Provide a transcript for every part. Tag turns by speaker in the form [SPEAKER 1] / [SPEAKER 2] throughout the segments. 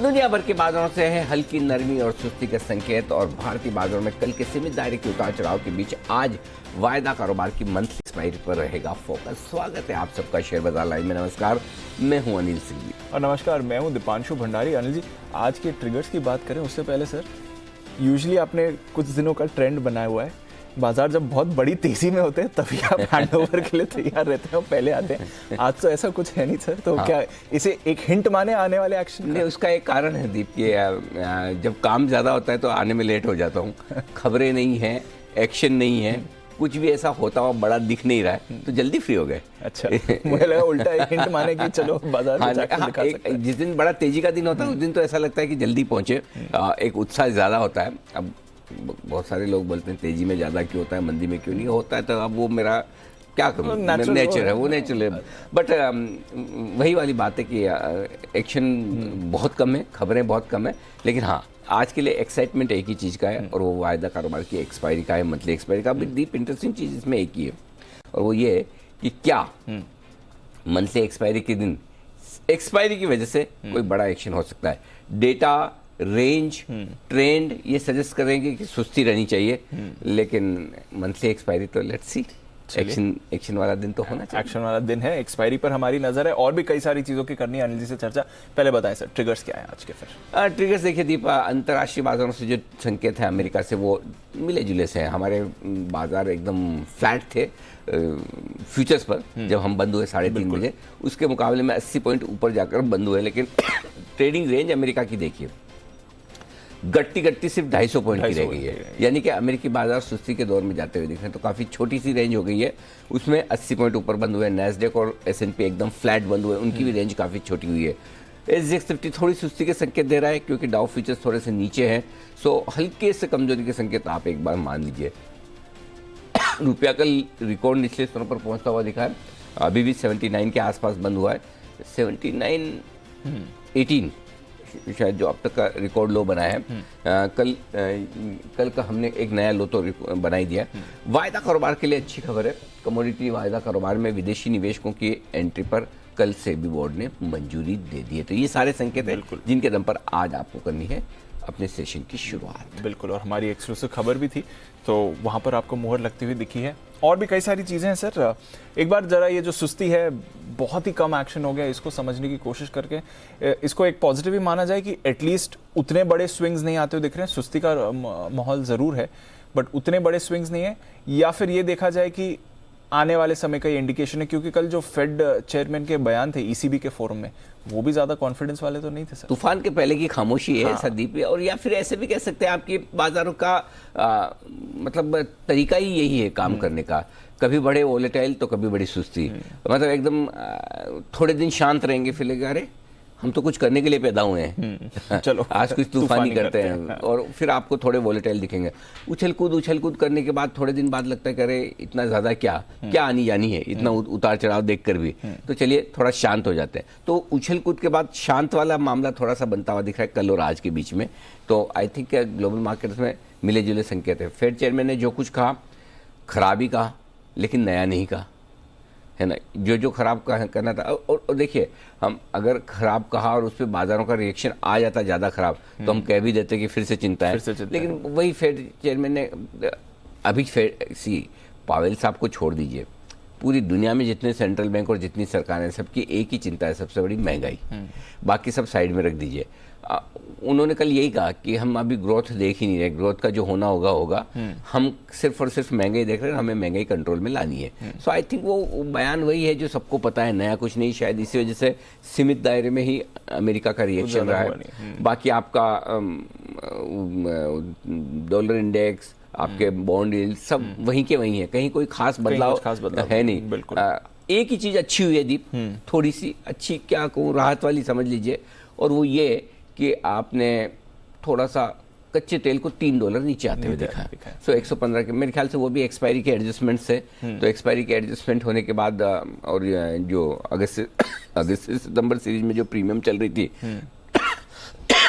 [SPEAKER 1] दुनिया भर के बाजारों से है हल्की नरमी और सुस्ती के संकेत और भारतीय बाजारों में कल के सीमित दायरे के उतार चढ़ाव के बीच आज वायदा कारोबार की मंथली एक्सपायरी पर रहेगा फोकस। स्वागत है आप सबका शेयर बाजार लाइव में। नमस्कार, मैं हूं अनिल सिंह
[SPEAKER 2] और नमस्कार, मैं हूं दीपांशु भंडारी। अनिल जी, आज के ट्रिगर्स की बात करें उससे पहले सर, यूजुअली आपने कुछ दिनों का ट्रेंड बनाया हुआ है, बाजार जब बहुत बड़ी तेजी में होते हैं तभी आप हैंडओवर के लिए तैयार रहते हैं और पहले आते हैं। आज तो ऐसा कुछ है नहीं सर, तो क्या इसे एक हिंट माने आने वाले एक्शन?
[SPEAKER 1] नहीं, उसका एक कारण है दीप कि जब काम ज़्यादा होता है तो आने में लेट हो जाता हूँ। खबरें नहीं है, एक्शन नहीं है, कुछ भी ऐसा होता हुआ बड़ा दिख नहीं रहा है, तो जल्दी फ्री हो गए।
[SPEAKER 2] अच्छा, मुझे लगा उल्टा एक हिंट माने कि चलो बाजार में जाकर दिखा सकते हैं।
[SPEAKER 1] जिस दिन बड़ा तेजी का दिन होता है उस दिन तो ऐसा लगता है कि जल्दी पहुंचे, एक उत्साह ज़्यादा होता है। अब बहुत सारे लोग बोलते हैं तेजी में ज़्यादा क्यों होता है, मंदी में क्यों नहीं होता है, तो अब वो मेरा क्या करूँ, नेचर है, वो नेचर है। बट वही वाली बात है कि एक्शन बहुत कम है, खबरें बहुत कम है, लेकिन हाँ आज के लिए एक्साइटमेंट एक ही चीज़ का है और वो वायदा कारोबार की एक्सपायरी का है, मंथली एक्सपायरी का। भी डीप इंटरेस्टिंग चीज़ इसमें एक ही है और वो ये है कि क्या मंथली एक्सपायरी के दिन एक्सपायरी की वजह से कोई बड़ा एक्शन हो सकता है। डेटा, रेंज, ट्रेंड ये सजेस्ट करेंगे कि सुस्ती रहनी चाहिए, लेकिन मंथली एक्सपायरी तो लेट्स सी, एक्शन वाला दिन तो होना चाहिए।
[SPEAKER 2] एक्शन वाला दिन है, एक्सपायरी पर हमारी नजर है और भी कई सारी चीजों की करनी है अनिल जी से चर्चा। पहले बताएं सर, ट्रिगर्स क्या है आज के? फिर
[SPEAKER 1] ट्रिगर्स देखिए दीपा, अंतर्राष्ट्रीय बाजारों से जो संकेत है अमेरिका से वो मिले जुले से हैं। हमारे बाजार एकदम फ्लैट थे फ्यूचर्स पर जब हम बंद हुए 3:30 बजे, उसके मुकाबले में 80 पॉइंट ऊपर जाकर बंद हुए, लेकिन ट्रेडिंग रेंज अमेरिका की देखिए गट्टी सिर्फ 250 पॉइंट की रह गई है, यानी कि अमेरिकी बाजार सुस्ती के दौर में जाते हुए दिख रहे हैं। तो काफ़ी छोटी सी रेंज हो गई है, उसमें 80 पॉइंट ऊपर बंद हुए। नैस्डैक और S&P एकदम फ्लैट बंद हुए, उनकी भी रेंज काफ़ी छोटी हुई है। SGX 50 थोड़ी सुस्ती के संकेत दे रहा है क्योंकि डाउ फ्यूचर्स थोड़े से नीचे हैं, सो हल्के से कमजोरी के संकेत आप एक बार मान लीजिए। रुपया कल रिकॉर्ड निचले स्तरों पर पहुंचता हुआ दिखा है, अभी भी 79 के आसपास बंद हुआ है। 79.18 शायद जो अब तक का रिकॉर्ड लो बना है। कल का हमने एक नया लो तो बना ही दिया। वायदा कारोबार के लिए अच्छी खबर है, कमोडिटी वायदा कारोबार में विदेशी निवेशकों की एंट्री पर कल सेबी बोर्ड ने मंजूरी दे दी है। तो ये सारे संकेत हैं जिनके दम पर आज आपको करनी है अपने सेशन की शुरुआत।
[SPEAKER 2] बिल्कुल, और हमारी एक्सक्लूसिव खबर भी थी तो वहाँ पर आपको मुहर लगती हुई दिखी है। और भी कई सारी चीज़ें हैं सर। एक बार जरा ये जो सुस्ती है, बहुत ही कम एक्शन हो गया, इसको समझने की कोशिश करके इसको एक पॉजिटिव ही माना जाए कि एटलीस्ट उतने बड़े स्विंग्स नहीं आते हुए दिख रहे हैं। सुस्ती का माहौल ज़रूर है बट उतने बड़े स्विंग्स नहीं है, या फिर ये देखा जाए कि आने वाले समय का ये इंडिकेशन है, क्योंकि कल जो फेड चेयरमैन के बयान थे ECB के फोरम में, वो भी ज्यादा कॉन्फिडेंस वाले तो नहीं थे सर।
[SPEAKER 1] तूफान के पहले की खामोशी है संदीप, और या फिर ऐसे भी कह सकते हैं आपके बाजारों का मतलब तरीका ही यही है काम करने का, कभी बड़े वोलेटाइल तो कभी बड़ी सुस्ती। मतलब एकदम थोड़े दिन शांत रहेंगे, फिर लगेगा अरे हम तो कुछ करने के लिए पैदा हुए हैं, चलो आज कुछ तूफानी करते हैं, और फिर आपको थोड़े वोलेटाइल दिखेंगे। उछल कूद करने के बाद थोड़े दिन बाद लगता है कि अरे इतना ज़्यादा क्या आनी जानी है, इतना उतार चढ़ाव देखकर भी, तो चलिए थोड़ा शांत हो जाते हैं। तो उछल कूद के बाद शांत वाला मामला थोड़ा सा बनता हुआ दिख रहा है कल और आज के बीच में। तो आई थिंक ग्लोबल मार्केट्स में मिले जुले संकेत है। फेड चेयरमैन ने जो कुछ कहा खराब ही कहा, लेकिन नया नहीं कहा, है ना। जो खराब करना था, और देखिए हम अगर खराब कहा और उस पर बाजारों का रिएक्शन आ जाता ज़्यादा खराब, तो हम कह भी देते कि फिर से चिंता है। लेकिन वही फेड चेयरमैन ने अभी पावेल साहब को छोड़ दीजिए, पूरी दुनिया में जितने सेंट्रल बैंक और जितनी सरकारें, सबकी एक ही चिंता है, सबसे बड़ी महंगाई। बाकी सब साइड में रख दीजिए। उन्होंने कल यही कहा कि हम अभी ग्रोथ देख ही नहीं रहे, ग्रोथ का जो होगा, हम सिर्फ और सिर्फ महंगाई देख रहे हैं, हमें महंगाई कंट्रोल में लानी है। सो आई थिंक वो बयान वही है जो सबको पता है, नया कुछ नहीं। शायद इसी वजह से सीमित दायरे में ही अमेरिका का रिएक्शन रहा है। बाकी आपका डॉलर इंडेक्स, आपके बॉन्ड यील्ड सब वहीं के वहीं है, कहीं कोई खास बदलाव है नहीं।
[SPEAKER 2] बिल्कुल,
[SPEAKER 1] एक ही चीज़ अच्छी हुई है दीप, थोड़ी सी अच्छी, क्या कहूँ, राहत वाली समझ लीजिए, और वो ये कि आपने थोड़ा सा कच्चे तेल को $3 नीचे आते हुए देखा है। सो 115 के मेरे ख्याल से वो भी एक्सपायरी के एडजस्टमेंट से, तो एक्सपायरी के एडजस्टमेंट होने के बाद और जो अगस्त से सितंबर सीरीज में जो प्रीमियम चल रही थी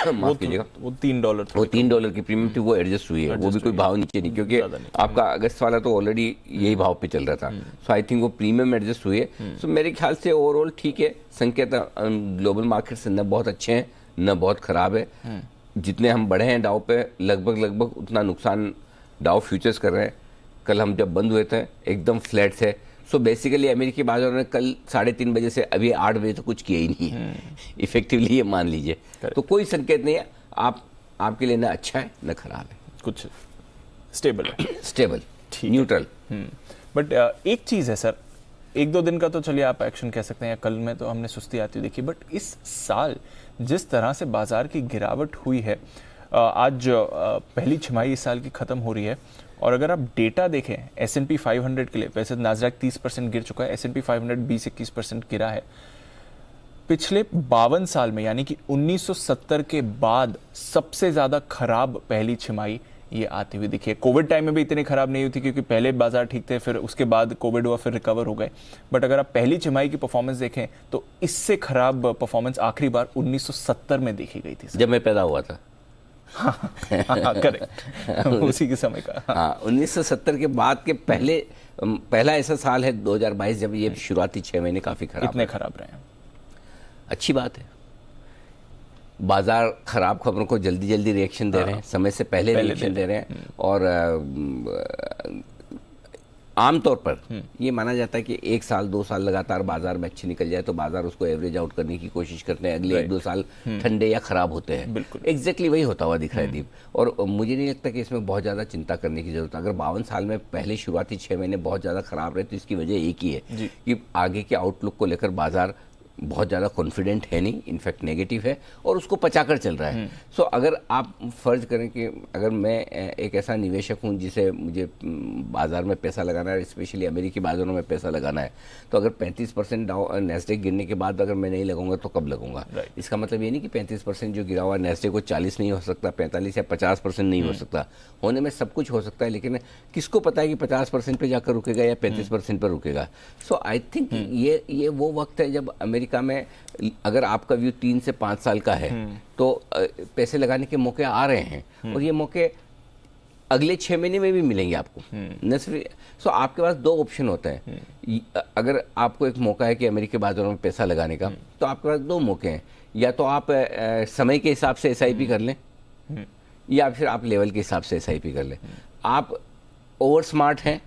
[SPEAKER 1] माफ कीजिएगा,
[SPEAKER 2] वो $3
[SPEAKER 1] वो $3 की प्रीमियम थी, वो एडजस्ट हुई है। वो भी कोई भाव नीचे नहीं, क्योंकि आपका अगस्त वाला तो ऑलरेडी यही भाव पे चल रहा था। सो आई थिंक वो प्रीमियम एडजस्ट हुई है। सो मेरे ख्याल से ओवरऑल ठीक है, संकेत ग्लोबल मार्केट से बहुत अच्छे हैं, न बहुत खराब है। जितने हम बढ़े हैं डाउ पे, लगभग उतना नुकसान डाउ फ्यूचर्स कर रहे हैं। कल हम जब बंद हुए थे एकदम फ्लैट थे। सो बेसिकली अमेरिकी बाजारों ने कल 3:30 बजे से अभी 8 बजे तो कुछ किया ही नहीं है इफेक्टिवली, ये मान लीजिए। तो कोई संकेत नहीं है, आपके लिए ना अच्छा है ना खराब है,
[SPEAKER 2] कुछ स्टेबल है,
[SPEAKER 1] स्टेबल, न्यूट्रल।
[SPEAKER 2] बट एक चीज है सर, 1-2 दिन का तो चलिए आप एक्शन कह सकते हैं, या कल में तो हमने सुस्ती आती हुई देखी, बट इस साल जिस तरह से बाजार की गिरावट हुई है, आज पहली छमाही इस साल की खत्म हो रही है, और अगर आप डेटा देखें S&P 500 के लिए, वैसे नाज़डॅक 30% गिर चुका है, S&P 500 20-21% गिरा है। पिछले 52 साल में, यानी कि 1970 के बाद सबसे ज्यादा खराब पहली छमाही ये आती हुई दिखी है। कोविड टाइम में भी इतनी खराब नहीं हुई थी, क्योंकि पहले बाजार ठीक थे, फिर उसके बाद कोविड हुआ, फिर रिकवर हो गए। बट अगर आप पहली छमाही की परफॉर्मेंस देखें तो इससे खराब परफॉर्मेंस आखिरी बार 1970 में देखी गई थी,
[SPEAKER 1] जब मैं पैदा हुआ था।
[SPEAKER 2] करेक्ट, उसी के समय का।
[SPEAKER 1] हाँ, 1970 के बाद के पहला ऐसा साल है 2022 जब ये शुरुआती 6 महीने काफी खराब,
[SPEAKER 2] इतने खराब रहे हैं।
[SPEAKER 1] अच्छी बात है, बाजार खराब खबरों को जल्दी जल्दी रिएक्शन दे रहे हैं, समय से पहले रिएक्शन दे रहे हैं। और आमतौर पर ये माना जाता है कि 1 साल 2 साल लगातार बाजार में अच्छी निकल जाए तो बाजार उसको एवरेज आउट करने की कोशिश करते हैं। अगले 1-2 साल ठंडे या खराब होते हैं। एग्जैक्टली वही होता हुआ दिख रहा है दीप। और मुझे नहीं लगता कि इसमें बहुत ज़्यादा चिंता करने की जरूरत है। अगर 52 साल में पहले शुरुआती 6 महीने बहुत ज़्यादा खराब रहे तो इसकी वजह एक ही है कि आगे के आउटलुक को लेकर बाजार बहुत ज़्यादा कॉन्फिडेंट है नहीं, इनफैक्ट नेगेटिव है और उसको पचाकर चल रहा है। सो अगर आप फर्ज करें कि अगर मैं एक ऐसा निवेशक हूं जिसे मुझे बाजार में पैसा लगाना है, स्पेशली अमेरिकी बाजारों में पैसा लगाना है, तो अगर 35% नैस्डैक गिरने के बाद अगर मैं नहीं लगाऊंगा तो कब लगूंगा? इसका मतलब ये नहीं कि 35% जो गिरा हुआ नैस्डैक को 40 नहीं हो सकता, 45 या 50% नहीं हो सकता। होने में सब कुछ हो सकता है, लेकिन किसको पता है कि 50% पे जाकर रुकेगा या 35% पर रुकेगा। सो आई थिंक ये वो वक्त है जब अमेरिका में अगर आपका व्यू 3 से 5 साल का है तो पैसे लगाने के मौके आ रहे हैं और ये मौके अगले 6 महीने में भी मिलेंगे आपको। न सिर्फ सो आपके पास 2 ऑप्शन होते हैं। अगर आपको एक मौका है कि अमेरिकी बाजारों में पैसा लगाने का, तो आपके पास 2 मौके हैं। या तो आप समय के हिसाब से SIP कर लें या फिर आप लेवल के हिसाब से SIP कर लें। आप ओवर स्मार्ट हैं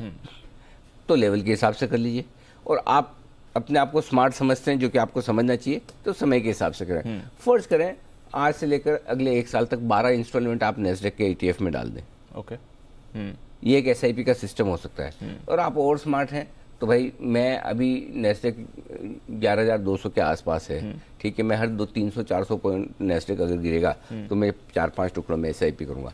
[SPEAKER 1] तो लेवल के हिसाब से कर लीजिए, और आप अपने आप को स्मार्ट समझते हैं, जो कि आपको समझना चाहिए, तो समय के हिसाब से करें। फर्ज करें आज से लेकर अगले 1 साल तक 12 इंस्टॉलमेंट आप नैस्डैक के ETF में डाल दें।
[SPEAKER 2] ओके,
[SPEAKER 1] ये एक SIP का सिस्टम हो सकता है। और आप और स्मार्ट हैं तो भाई मैं अभी नैस्डैक 11,200 के आसपास है, ठीक है, मैं हर 300-400 पॉइंट नैस्डैक अगर गिरेगा तो मैं 4-5 टुकड़ों में SIP करूंगा।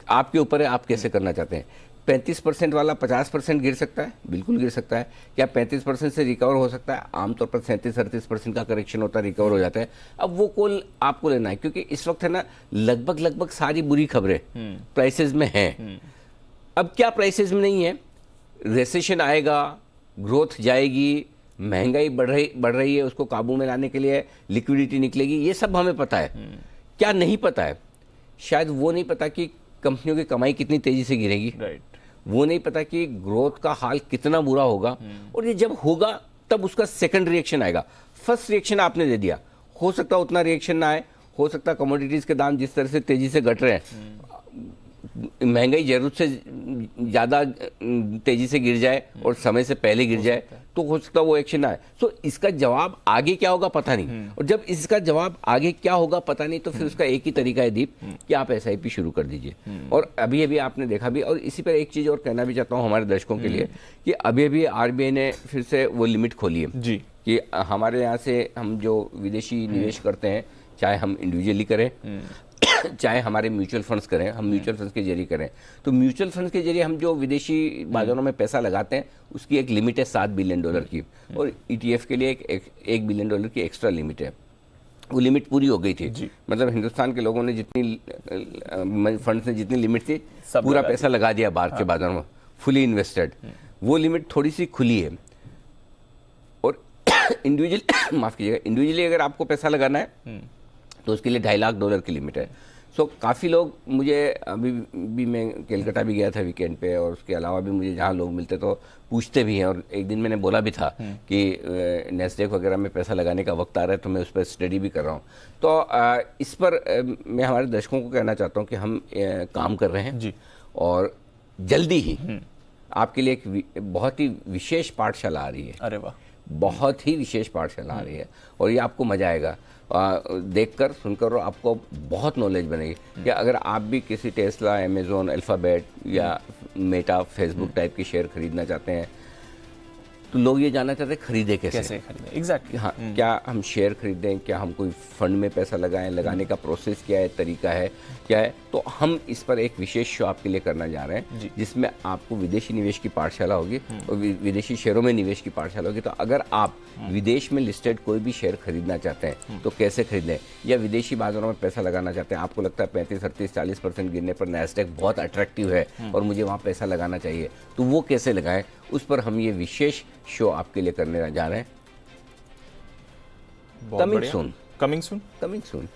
[SPEAKER 1] आपके ऊपर है, आप कैसे करना चाहते हैं। 35% वाला 50% गिर सकता है, बिल्कुल गिर सकता है। क्या 35% से रिकवर हो सकता है? आमतौर पर 37-38% का करेक्शन होता है, रिकवर हो जाता है। अब वो कॉल आपको लेना है, क्योंकि इस वक्त है ना लगभग सारी बुरी खबरें प्राइसेस में हैं। अब क्या प्राइसेस में नहीं है? रिसेशन आएगा, ग्रोथ जाएगी, महंगाई बढ़ रही है, उसको काबू में लाने के लिए लिक्विडिटी निकलेगी, ये सब हमें पता है। क्या नहीं पता है? शायद वो नहीं पता कि कंपनियों की कमाई कितनी तेजी से गिरेगी, वो नहीं पता कि ग्रोथ का हाल कितना बुरा होगा, और ये जब होगा तब उसका सेकंड रिएक्शन आएगा। फर्स्ट रिएक्शन आपने दे दिया, हो सकता उतना रिएक्शन ना आए, हो सकता कमोडिटीज के दाम जिस तरह से तेजी से घट रहे हैं, महंगाई जरूरत से ज़्यादा तेजी से गिर जाए और समय से पहले गिर जाए, तो हो सकता वो एक्शन आए। सो इसका जवाब आगे क्या होगा पता नहीं, और जब इसका जवाब आगे क्या होगा पता नहीं, तो फिर उसका एक ही तरीका है दीप कि आप SIP शुरू कर दीजिए। और अभी आपने देखा भी, और इसी पर एक चीज़ और कहना भी चाहता हूँ हमारे दर्शकों के लिए कि अभी RBI ने फिर से वो लिमिट खोली है जी कि हमारे यहाँ से हम जो विदेशी निवेश करते हैं, चाहे हम इंडिविजुअली करें चाहे हमारे म्यूचुअल फंड्स करें, हम म्यूचुअल फंड्स के जरिए करें, तो म्यूचुअल फंड्स के जरिए हम जो विदेशी बाजारों में पैसा लगाते हैं उसकी एक लिमिट है $7 बिलियन की, और ETF के लिए $1 बिलियन की एक्स्ट्रा लिमिट है। वो लिमिट पूरी हो गई थी, मतलब हिंदुस्तान के लोगों ने जितनी फंड्स ने जितनी लिमिट थी पूरा पैसा लगा दिया बाहर के बाजारों में, फुली इन्वेस्टेड। वो लिमिट थोड़ी सी खुली है, और इंडिविजुअल माफ कीजिएगा, इंडिविजुअली अगर आपको पैसा लगाना है तो उसके लिए $2.5 लाख की लिमिट है। सो काफ़ी लोग मुझे अभी भी, मैं कलकत्ता भी गया था वीकेंड पे, और उसके अलावा भी मुझे जहाँ लोग मिलते तो पूछते भी हैं, और एक दिन मैंने बोला भी था कि नेस्डेक वगैरह में पैसा लगाने का वक्त आ रहा है, तो मैं उस पर स्टडी भी कर रहा हूँ। तो इस पर मैं हमारे दर्शकों को कहना चाहता हूँ कि हम काम कर रहे हैं
[SPEAKER 2] जी।
[SPEAKER 1] और जल्दी ही आपके लिए एक बहुत ही विशेष पाठशाला आ रही है।
[SPEAKER 2] अरे वाह,
[SPEAKER 1] बहुत ही विशेष पाठशाला आ रही है, और ये आपको मजा आएगा देखकर सुनकर, और आपको बहुत नॉलेज बनेगी कि अगर आप भी किसी टेस्ला, अमेजोन, अल्फ़ाबेट या मेटा, फेसबुक टाइप की शेयर खरीदना चाहते हैं, तो लोग ये जानना चाहते हैं खरीदे कैसे
[SPEAKER 2] खरीदें। एग्जैक्टली।
[SPEAKER 1] हाँ, क्या हम शेयर खरीदें, क्या हम कोई फंड में पैसा लगाएं, लगाने का प्रोसेस क्या है, तरीका है क्या है। तो हम इस पर एक विशेष शो आपके लिए करना जा रहे हैं, जिसमें आपको विदेशी निवेश की पाठशाला होगी और विदेशी शेयरों में निवेश की पाठशाला होगी। तो अगर आप विदेश में लिस्टेड कोई भी शेयर खरीदना चाहते हैं तो कैसे खरीदें, या विदेशी बाजारों में पैसा लगाना चाहते हैं, आपको लगता है 35, 38, 40% गिरने पर नैस्डैक बहुत अट्रैक्टिव है और मुझे वहाँ पैसा लगाना चाहिए, तो वो कैसे लगाएं, उस पर हम ये विशेष शो आपके लिए करने जा रहे हैं। Coming soon. Coming soon.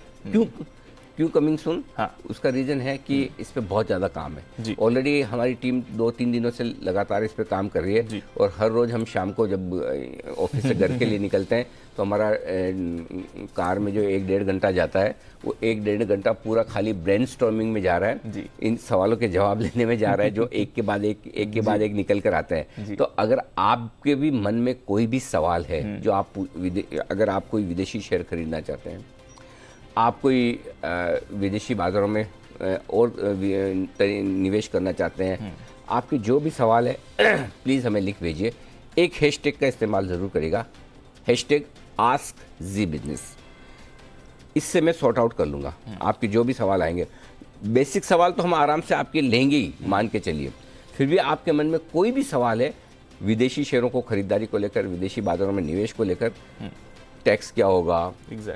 [SPEAKER 1] क्यों कमिंग सून?
[SPEAKER 2] हाँ।
[SPEAKER 1] उसका रीजन है कि इस पे बहुत ज़्यादा काम है। ऑलरेडी हमारी टीम 2-3 दिनों से लगातार इस पे काम कर रही है, और हर रोज़ हम शाम को जब ऑफिस से घर के लिए निकलते हैं तो हमारा कार में जो 1-1.5 घंटा जाता है, वो 1-1.5 घंटा पूरा खाली ब्रेनस्टॉर्मिंग में जा रहा है, इन सवालों के जवाब लेने में जा रहा है जो एक के बाद एक निकल कर आते हैं। तो अगर आपके भी मन में कोई भी सवाल है जो अगर आप कोई विदेशी शेयर खरीदना चाहते हैं, आप कोई विदेशी बाजारों में और निवेश करना चाहते हैं, आपके जो भी सवाल है प्लीज़ हमें लिख भेजिए। एक हैशटैग का इस्तेमाल ज़रूर करेगा, हैशटैग AskZBusiness। इससे मैं सॉर्ट आउट कर लूँगा आपके जो भी सवाल आएंगे। बेसिक सवाल तो हम आराम से आपके लेंगे ही, मान के चलिए। फिर भी आपके मन में कोई भी सवाल है विदेशी शेयरों को खरीदारी को लेकर, विदेशी बाजारों में निवेश को लेकर, टैक्स क्या होगा,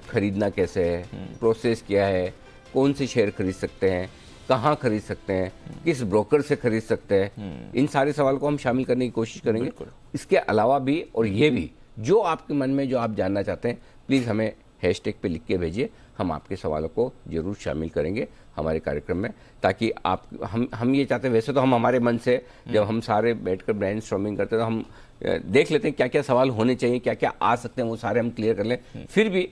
[SPEAKER 1] खरीदना कैसे है, प्रोसेस क्या है, कौन से शेयर खरीद सकते हैं, कहाँ खरीद सकते हैं, किस ब्रोकर से खरीद सकते हैं, इन सारे सवाल को हम शामिल करने की कोशिश करेंगे। इसके अलावा भी और ये भी जो आपके मन में जो आप जानना चाहते हैं, प्लीज़ हमें हैशटैग पे लिख के भेजिए। हम आपके सवालों को जरूर शामिल करेंगे हमारे कार्यक्रम में, ताकि हम ये चाहते हैं, वैसे तो हम हमारे मन से जब हम सारे बैठकर ब्रेनस्टॉर्मिंग करते हैं तो हम देख लेते हैं क्या क्या सवाल होने चाहिए, क्या क्या आ सकते हैं, वो सारे हम क्लियर कर लें। फिर भी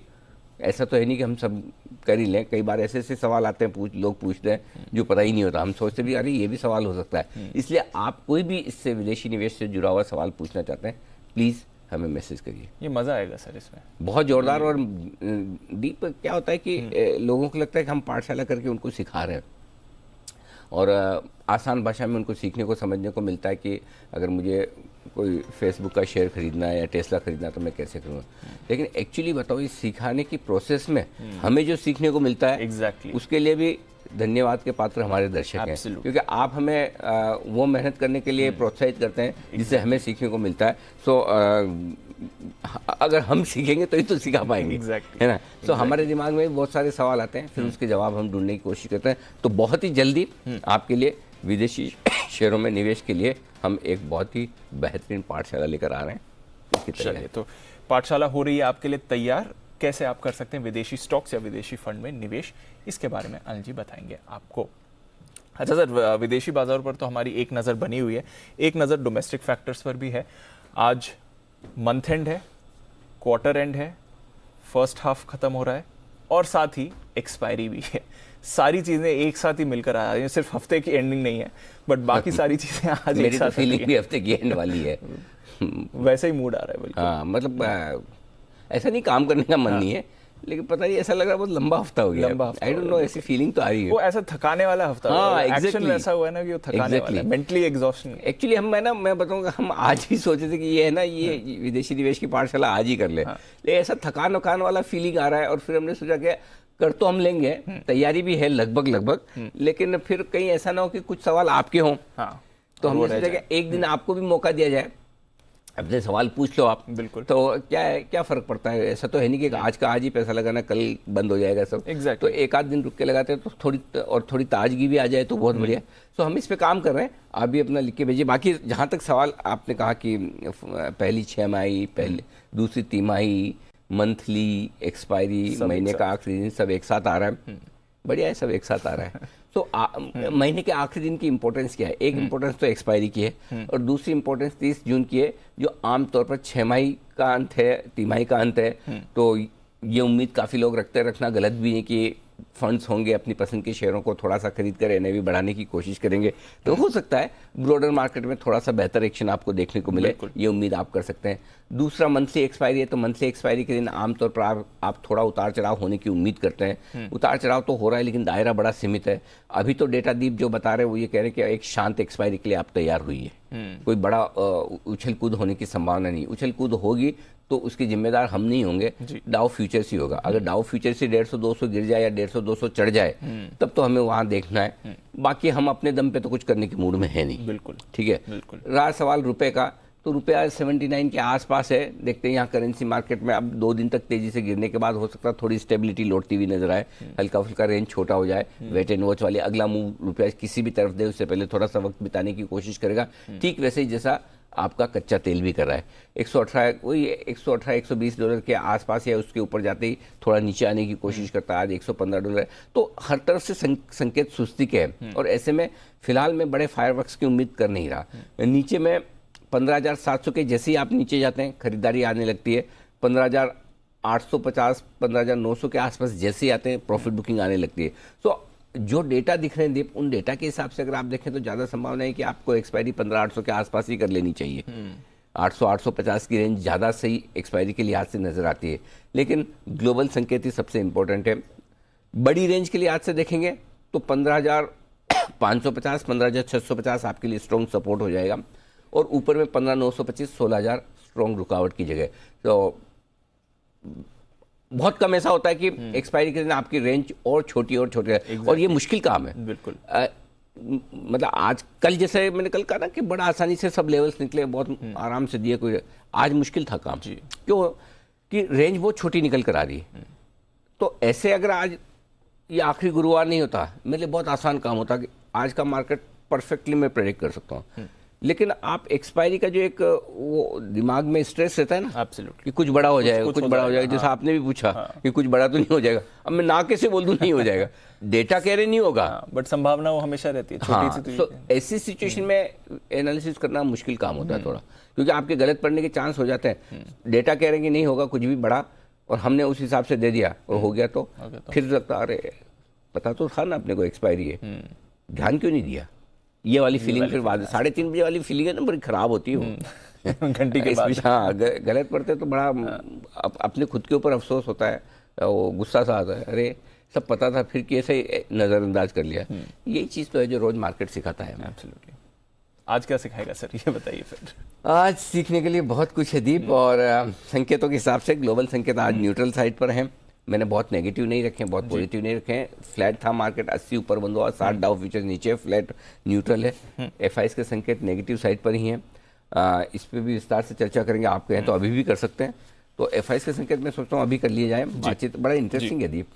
[SPEAKER 1] ऐसा तो है नहीं कि हम सब कर ही लें। कई बार ऐसे ऐसे सवाल आते हैं, लोग पूछते हैं जो पता ही नहीं होता, हम सोचते भी अरे ये भी सवाल हो सकता है। इसलिए आप कोई भी इससे विदेशी निवेश से जुड़ा हुआ सवाल पूछना चाहते हैं, प्लीज़ हमें मैसेज करिए।
[SPEAKER 2] ये मज़ा आएगा सर इसमें,
[SPEAKER 1] बहुत जोरदार। और डीप क्या होता है कि लोगों को लगता है कि हम पाठशाला करके उनको सिखा रहे हैं, और आसान भाषा में उनको सीखने को, समझने को मिलता है कि अगर मुझे कोई फेसबुक का शेयर खरीदना है या टेस्ला खरीदना है तो मैं कैसे करूँगा। लेकिन एक्चुअली बताओ, इस सिखाने की प्रोसेस में हमें जो सीखने को मिलता है, उसके लिए भी धन्यवाद के पात्र हमारे दर्शक हैं, क्योंकि आप हमें वो मेहनत करने के लिए प्रोत्साहित करते हैं जिससे हमें सीखने को मिलता है। सो अगर हम सीखेंगे तो ही तो सिखा पाएंगे, है ना। सो हमारे दिमाग में बहुत सारे सवाल आते हैं, फिर उसके जवाब हम ढूंढने की कोशिश करते हैं। तो बहुत ही जल्दी आपके लिए विदेशी शेयरों में निवेश के लिए हम एक बहुत ही बेहतरीन पाठशाला लेकर आ रहे हैं।
[SPEAKER 2] चलिए, तो पाठशाला हो रही है आपके लिए तैयार। कैसे आप कर सकते हैं विदेशी स्टॉक्स या विदेशी फंड में निवेश, इसके बारे में अनिल जी बताएंगे आपको। अच्छा सर, विदेशी बाजार पर तो हमारी एक नज़र बनी हुई है, एक नज़र डोमेस्टिक फैक्टर्स पर भी है। आज मंथ एंड है, क्वार्टर एंड है, फर्स्ट हाफ खत्म हो रहा है, और साथ ही एक्सपायरी भी है। सारी चीजें एक साथ ही मिलकर आ रही हैं। सिर्फ हफ्ते की एंडिंग नहीं है, बट बाकी सारी चीजें आज
[SPEAKER 1] मेरी तो फीलिंग भी हफ्ते की एंड वाली है।
[SPEAKER 2] वैसे ही मूड आ रहा है बिल्कुल।
[SPEAKER 1] हाँ, मतलब ऐसा नहीं काम करने का मन नहीं है, लेकिन पता नहीं ऐसा लग रहा है बहुत लंबा हफ्ता हो गया। आई डोंट नो, ऐसी फीलिंग तो आ रही है।
[SPEAKER 2] वो ऐसा थकाने वाला हफ्ता है।
[SPEAKER 1] हाँ,
[SPEAKER 2] एक्शन वैसा हुआ है ना कि वो थकाने वाला है, मेंटली एग्जॉस्शन।
[SPEAKER 1] एक्चुअली मैं बताऊंगा, हम आज ही सोचे थे कि ये है ना, ये विदेशी निवेश की पाठशाला आज ही कर ले, लेकिन ऐसा थकान वाला फीलिंग आ रहा है। और फिर हमने सोचा कि कर तो हम लेंगे, तैयारी भी है लगभग, लेकिन फिर कहीं ऐसा ना हो कि कुछ सवाल आपके हों। तो हमने सोचा कि एक दिन आपको भी मौका दिया जाए, अपने सवाल पूछ लो आप।
[SPEAKER 2] बिल्कुल।
[SPEAKER 1] तो क्या फर्क पड़ता है, ऐसा तो है नहीं कि आज का आज ही पैसा लगाना, कल बंद हो जाएगा सब।
[SPEAKER 2] तो
[SPEAKER 1] एक आध दिन रुक के लगाते हैं तो थोड़ी ताजगी भी आ जाए तो बहुत बढ़िया। तो हम इस पे काम कर रहे हैं, आप भी अपना लिख के भेजिए। बाकी जहाँ तक सवाल आपने कहा कि पहली 6 माही, दूसरी तिमाही, मंथली, एक्सपायरी, महीने का आखिरी दिन सब एक साथ आ रहा है, बढ़िया है, सब एक साथ आ रहा है। तो महीने के आखिरी दिन की इंपॉर्टेंस क्या है? एक इंपॉर्टेंस तो एक्सपायरी की है और दूसरी इंपॉर्टेंस 30 जून की है, जो आमतौर पर 6 माही का अंत है, तिमाही का अंत है। तो ये उम्मीद काफ़ी लोग रखते हैं, रखना गलत भी है कि फंड्स होंगे अपनी पसंद के शेयरों को थोड़ा सा खरीद कर एनएवी बढ़ाने की कोशिश करेंगे, तो हो सकता है ब्रॉडर मार्केट में थोड़ा सा बेहतर एक्शन आपको देखने को मिले, ये उम्मीद आप कर सकते हैं। दूसरा मंथली एक्सपायरी है, तो मंथली एक्सपायरी के दिन आमतौर पर आप थोड़ा उतार चढ़ाव होने की उम्मीद करते हैं। उतार चढ़ाव तो हो रहा है लेकिन दायरा बड़ा सीमित है। अभी तो डेटा दीप जो बता रहे हैं वो ये कह रहे हैं कि एक शांत एक्सपायरी के लिए आप तैयार हुई है, कोई बड़ा उछल कूद होने की संभावना नहीं। उछल कूद होगी तो उसके जिम्मेदार हम नहीं होंगे, डाउ फ्यूचर्स ही होगा। अगर डाउ फ्यूचर से 150-200 गिर जाए या 150-200 चढ़ जाए तब तो हमें वहां देखना है, बाकी हम अपने दम पे तो कुछ करने के मूड में है नहीं।
[SPEAKER 2] बिल्कुल
[SPEAKER 1] ठीक है।
[SPEAKER 2] बिल्कुल।
[SPEAKER 1] रहा सवाल रुपए का, तो रुपया 79 के आसपास है। देखते हैं यहाँ करेंसी मार्केट में अब 2 दिन तक तेजी से गिरने के बाद हो सकता है थोड़ी स्टेबिलिटी लौटती हुई नजर आए, हल्का फुल्का रेंज छोटा हो जाए। वेट एंड वॉच वाले अगला मूव रुपया किसी भी तरफ दे उससे पहले थोड़ा सा वक्त बिताने की कोशिश करेगा, ठीक वैसे ही जैसा आपका कच्चा तेल भी कर रहा है। 118 वही 118-120 डॉलर के आसपास या उसके ऊपर जाते ही थोड़ा नीचे आने की कोशिश करता है। आज 115 डॉलर। तो हर तरफ से संकेत सुस्ती के हैं और ऐसे में फिलहाल मैं बड़े फायरवर्क्स की उम्मीद कर नहीं रहा। नीचे में 15,700 के जैसे ही आप नीचे जाते हैं खरीदारी आने लगती है। 15,850 15,900 के आसपास जैसे ही आते हैं प्रॉफिट बुकिंग आने लगती है। तो जो डेटा दिख रहे हैं दीप, उन डेटा के हिसाब से अगर आप देखें तो ज़्यादा संभावना है कि आपको एक्सपायरी 15,800 के आसपास ही कर लेनी चाहिए। 800-850 की रेंज ज़्यादा सही एक्सपायरी के लिहाज से नज़र आती है, लेकिन ग्लोबल संकेत ही सबसे इंपॉर्टेंट है। बड़ी रेंज के लिहाज से देखेंगे तो 15,550 15,650 आपके लिए स्ट्रॉन्ग सपोर्ट हो जाएगा और ऊपर में 15,925 16,000 स्ट्रॉन्ग रुकावट की जगह। तो बहुत कम ऐसा होता है कि एक्सपायरी के दिन आपकी रेंज और छोटी और छोटी है और ये मुश्किल काम है।
[SPEAKER 2] बिल्कुल।
[SPEAKER 1] मतलब आज कल जैसे मैंने कल कहा ना कि बड़ा आसानी से सब लेवल्स निकले, बहुत आराम से दिए, कोई आज मुश्किल था काम। क्यों कि रेंज बहुत छोटी निकल कर आ रही है। तो ऐसे अगर आज ये आखिरी गुरुवार नहीं होता मेरे लिए बहुत आसान काम होता कि आज का मार्केट परफेक्टली मैं प्रेडिक्ट कर सकता हूँ, लेकिन आप एक्सपायरी का जो एक वो दिमाग में स्ट्रेस रहता है ना,
[SPEAKER 2] एब्सोल्युटली,
[SPEAKER 1] कि कुछ बड़ा हो जाएगा, कुछ बड़ा हो जाएगा। जैसा आपने भी पूछा कि कुछ बड़ा तो नहीं हो जाएगा, अब मैं ना कैसे बोल दूं नहीं हो जाएगा, डेटा कह रहे नहीं होगा,
[SPEAKER 2] बट संभावना वो हमेशा रहती है छोटी सी।
[SPEAKER 1] तो ऐसी सिचुएशन में एनालिसिस करना मुश्किल काम होता है थोड़ा, क्योंकि आपके गलत पड़ने के चांस हो जाते हैं। डेटा कह रहे हैं कि नहीं होगा कुछ भी बड़ा और हमने उस हिसाब से दे दिया और हो गया तो फिर लगता अरे पता तो था ना अपने को एक्सपायरी है, ध्यान क्यों नहीं दिया। ये वाली फीलिंग फिर बाद 3:30 बजे वाली फीलिंग है ना, बड़ी खराब होती है
[SPEAKER 2] घंटी के बाद।
[SPEAKER 1] हाँ, गलत पड़ते तो बड़ा अपने खुद के ऊपर अफसोस होता है, वो गुस्सा सा आता है, अरे सब पता था फिर कैसे नज़रअंदाज कर लिया। यही चीज़ तो है जो रोज मार्केट सिखाता है।
[SPEAKER 2] एब्सोल्युटली। आज क्या सिखाएगा सर, ये बताइए फिर।
[SPEAKER 1] आज सीखने के लिए बहुत कुछ है दीप, और संकेतों के हिसाब से ग्लोबल संकेत आज न्यूट्रल साइड पर हैं। मैंने बहुत नेगेटिव नहीं रखे, बहुत पॉजिटिव नहीं रखे। फ्लैट था मार्केट, 80 ऊपर बंद हुआ, 60 डाउ फ्यूचर्स नीचे, फ्लैट न्यूट्रल है। एफआईएस के संकेत नेगेटिव साइड पर ही हैं। इस पर भी विस्तार से चर्चा करेंगे, आप कहें तो अभी भी कर सकते हैं। तो एफआईएस के संकेत मैं सोचता हूँ अभी कर लिए जाए, बातचीत बड़ा इंटरेस्टिंग है दीप।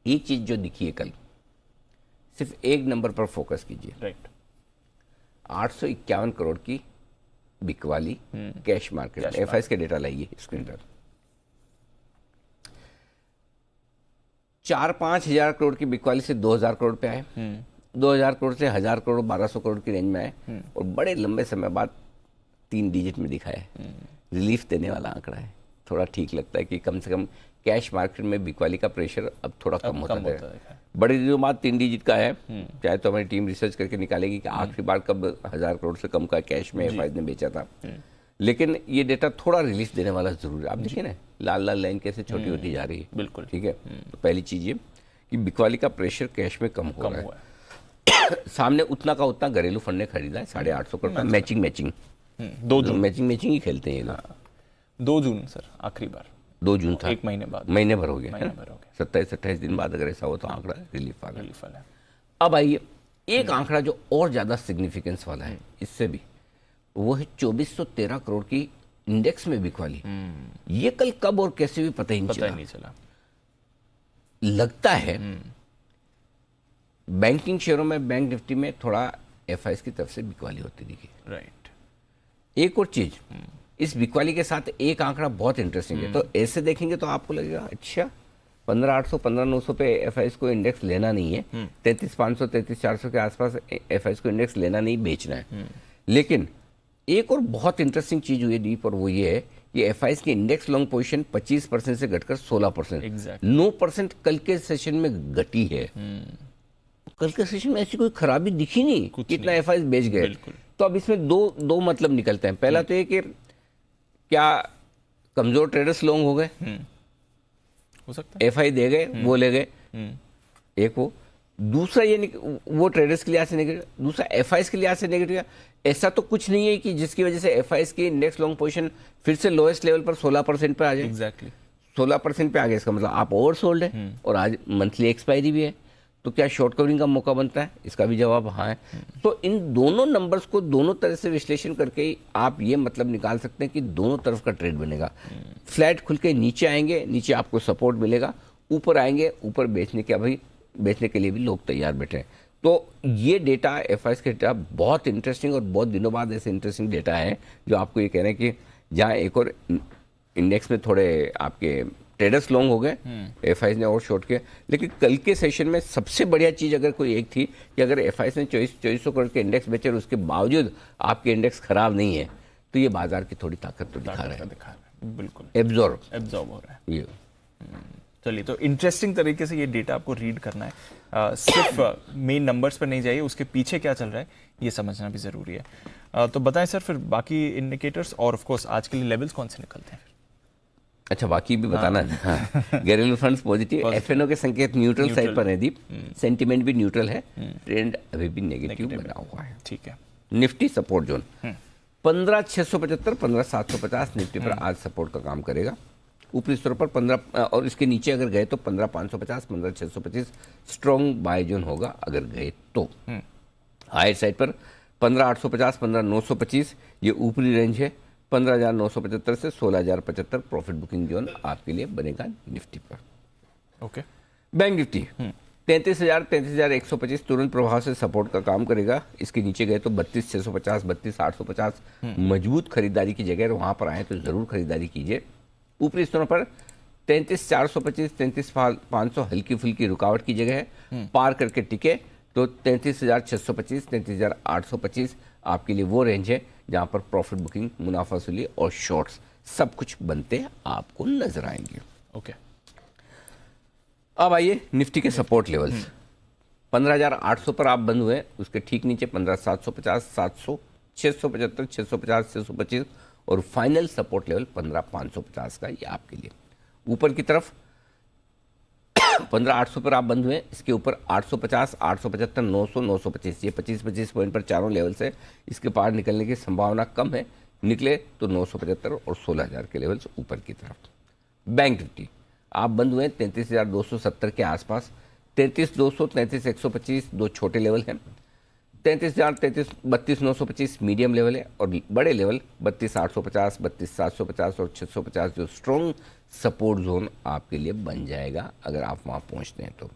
[SPEAKER 1] एक चीज जो दिखी है कल, सिर्फ एक नंबर पर फोकस कीजिए।
[SPEAKER 2] राइट।
[SPEAKER 1] 851 करोड़ की बिकवाली कैश मार्केट, एफआईएस के डेटा लाइए स्क्रीन पर। 4-5 हजार करोड़ की बिकवाली से 2,000 करोड़ पे आए, 2,000 करोड़ से 1,000 करोड़ 1,200 करोड़ की रेंज में आए और बड़े लंबे समय बाद 3 डिजिट में दिखा है। रिलीफ देने वाला आंकड़ा है, थोड़ा ठीक लगता है कि कम से कम कैश मार्केट में बिकवाली का प्रेशर अब थोड़ा कम होता है। बड़े दिनों बाद 3 डिजिट का है, चाहे तो हमारी टीम रिसर्च करके निकालेगी कि आखिरी बार कब 1,000 करोड़ से कम का कैश में एफआईएस ने बेचा था। लेकिन ये डेटा थोड़ा रिलीफ देने वाला जरूर है। आप देखिए ना लाल लाल लाइन कैसे छोटी होती जा रही है।
[SPEAKER 2] बिल्कुल
[SPEAKER 1] ठीक है। तो पहली चीज ये कि बिकवाली का प्रेशर कैश में कम हो रहा है। सामने उतना का उतना घरेलू फंड ने खरीदा है, 850 करोड़ का। मैचिंग
[SPEAKER 2] 2 जून
[SPEAKER 1] मैचिंग ही खेलते हैं ये लोग।
[SPEAKER 2] 2 जून सर आखिरी बार,
[SPEAKER 1] 2 जून था,
[SPEAKER 2] 1 महीने बाद,
[SPEAKER 1] महीने भर हो गया, 27-28 दिन बाद अगर ऐसा हो तो आंकड़ा रिलीफ आ गया। अब आइए एक आंकड़ा जो और ज्यादा सिग्निफिकेंस वाला है इससे भी, वो है 2413 करोड़ की इंडेक्स में बिकवाली। ये कल कब और कैसे भी पता ही नहीं चला। लगता है बैंकिंग शेयरों में, बैंक निफ्टी में थोड़ा एफआईएस की तरफ से बिकवाली होती दिखी।
[SPEAKER 2] राइट।
[SPEAKER 1] एक और चीज, इस बिकवाली के साथ एक आंकड़ा बहुत इंटरेस्टिंग है। तो ऐसे देखेंगे तो आपको लगेगा अच्छा 15,800 15,900 पे एफआईएस को इंडेक्स लेना नहीं है, 33,500 33,400 के आसपास एफआईएस को इंडेक्स लेना नहीं, बेचना है। लेकिन एक और बहुत इंटरेस्टिंग चीज हुई है डीप, और वो ये है कि एफआईएस की इंडेक्स लॉन्ग पोजीशन 25% से घटकर 16%, 9% कल के सेशन में घटी है। कल के सेशन में ऐसी कोई खराबी दिखी नहीं, कितना एफआईएस बेच गए। तो अब इसमें दो मतलब निकलते हैं। पहला तो ये कि क्या कमजोर ट्रेडर्स लॉन्ग हो गए,
[SPEAKER 2] हो सकता है
[SPEAKER 1] एफआई दे गए, वो ले गए, एक वो। दूसरा ये वो ट्रेडर्स के लिहाज से नेगेटिव, दूसरा एफआईएस के लिहाज से नेगेटिव। ऐसा तो कुछ नहीं है कि जिसकी वजह से एफआईएस की इंडेक्स लॉन्ग पोजीशन फिर से लोएस्ट लेवल पर 16% पे आ जाए।
[SPEAKER 2] एग्जैक्टली
[SPEAKER 1] 16% पे आ गया, इसका मतलब आप ओवरसोल्ड है और आज मंथली एक्सपायरी भी है। तो क्या शॉर्ट कवरिंग का मौका बनता है? इसका भी जवाब हाँ है। तो इन दोनों नंबर्स को दोनों तरह से विश्लेषण करके ही आप ये मतलब निकाल सकते हैं कि दोनों तरफ का ट्रेड बनेगा। फ्लैट खुल के नीचे आएंगे, नीचे आपको सपोर्ट मिलेगा, ऊपर आएंगे, ऊपर बेचने के लिए भी लोग तैयार बैठे हैं। तो ये डेटा एफआईएस के डेटा बहुत इंटरेस्टिंग और बहुत दिनों बाद ऐसे इंटरेस्टिंग डेटा है जो आपको ये कह रहे हैं कि जहाँ एक और इंडेक्स में थोड़े आपके ट्रेडर्स लॉन्ग हो गए, एफआईएस ने और शॉर्ट किया। लेकिन कल के सेशन में सबसे बढ़िया चीज अगर कोई एक थी कि अगर एफआईएस ने 2400 करोड़ के इंडेक्स बेचे और उसके बावजूद आपके इंडेक्स खराब नहीं है, तो ये बाजार की थोड़ी ताकत तो दिखा रहा है,
[SPEAKER 2] बिल्कुल
[SPEAKER 1] एब्जॉर्ब
[SPEAKER 2] हो रहा है
[SPEAKER 1] ये।
[SPEAKER 2] चलिए, तो इंटरेस्टिंग तरीके से ये डेटा आपको रीड करना है। सिर्फ मेन नंबर्स पर नहीं जाइए, उसके पीछे क्या चल रहा है ये समझना भी जरूरी है। तो बताएं सर फिर बाकी इंडिकेटर्स और ऑफ कोर्स आज के लिए लेवल्स कौन से निकलते हैं?
[SPEAKER 1] अच्छा, बाकी भी बताना है। हाँ। घरेलू फंड्स पॉजिटिव, एफएनओ के संकेत न्यूट्रल साइड पर है दीप, सेंटीमेंट भी न्यूट्रल है, ट्रेंड अभी भी नेगेटिव बना हुआ है।
[SPEAKER 2] ठीक है।
[SPEAKER 1] निफ्टी सपोर्ट जोन 15,675 15,750 निफ्टी पर आज सपोर्ट का काम करेगा। ऊपरी स्तर पर 15 और इसके नीचे अगर गए तो 15,550 15,625 स्ट्रॉन्ग बाय जोन होगा अगर गए तो। हायर साइड पर 15,850 15,925 ये ऊपरी रेंज है। 15,975 से 16,075 प्रॉफिट बुकिंग जोन आपके लिए बनेगा निफ्टी पर।
[SPEAKER 2] ओके।
[SPEAKER 1] बैंक निफ्टी 33,000 33,125 तुरंत प्रभाव से सपोर्ट का काम करेगा। इसके नीचे गए तो 32,650 32,850 मजबूत खरीदारी की जगह, वहां पर आए तो जरूर खरीदारी कीजिए। ऊपरी स्तरों पर 33,425 33,500 हल्की फुल्की रुकावट की जगह है, पार करके टिके तो 33,625 33,825 आपके लिए वो रेंज है जहां पर प्रॉफिट बुकिंग, मुनाफा वसूली और शॉर्ट्स सब कुछ बनते आपको नजर आएंगे।
[SPEAKER 2] ओके।
[SPEAKER 1] अब आइए निफ्टी के सपोर्ट लेवल्स। 15,800 पर आप बंद हुए, उसके ठीक नीचे 15,750 700 675 650 625 और फाइनल सपोर्ट लेवल 15,550 का ये आपके लिए। ऊपर की तरफ 15,800 पर आप बंद हुए, इसके ऊपर 850 875 900 925 ये 25 पॉइंट पर चारों लेवल से इसके पार निकलने की संभावना कम है। निकले तो 975 और 16,000 के लेवल्स ऊपर की तरफ। बैंक निफ्टी आप बंद हुए 33,270 के आसपास, 33,200 33,125 दो छोटे लेवल हैं, 33,000 32,925 मीडियम लेवल है और बड़े लेवल 32,850 32,750 और 650 जो स्ट्रॉन्ग सपोर्ट जोन आपके लिए बन जाएगा अगर आप वहां पहुंचते हैं तो।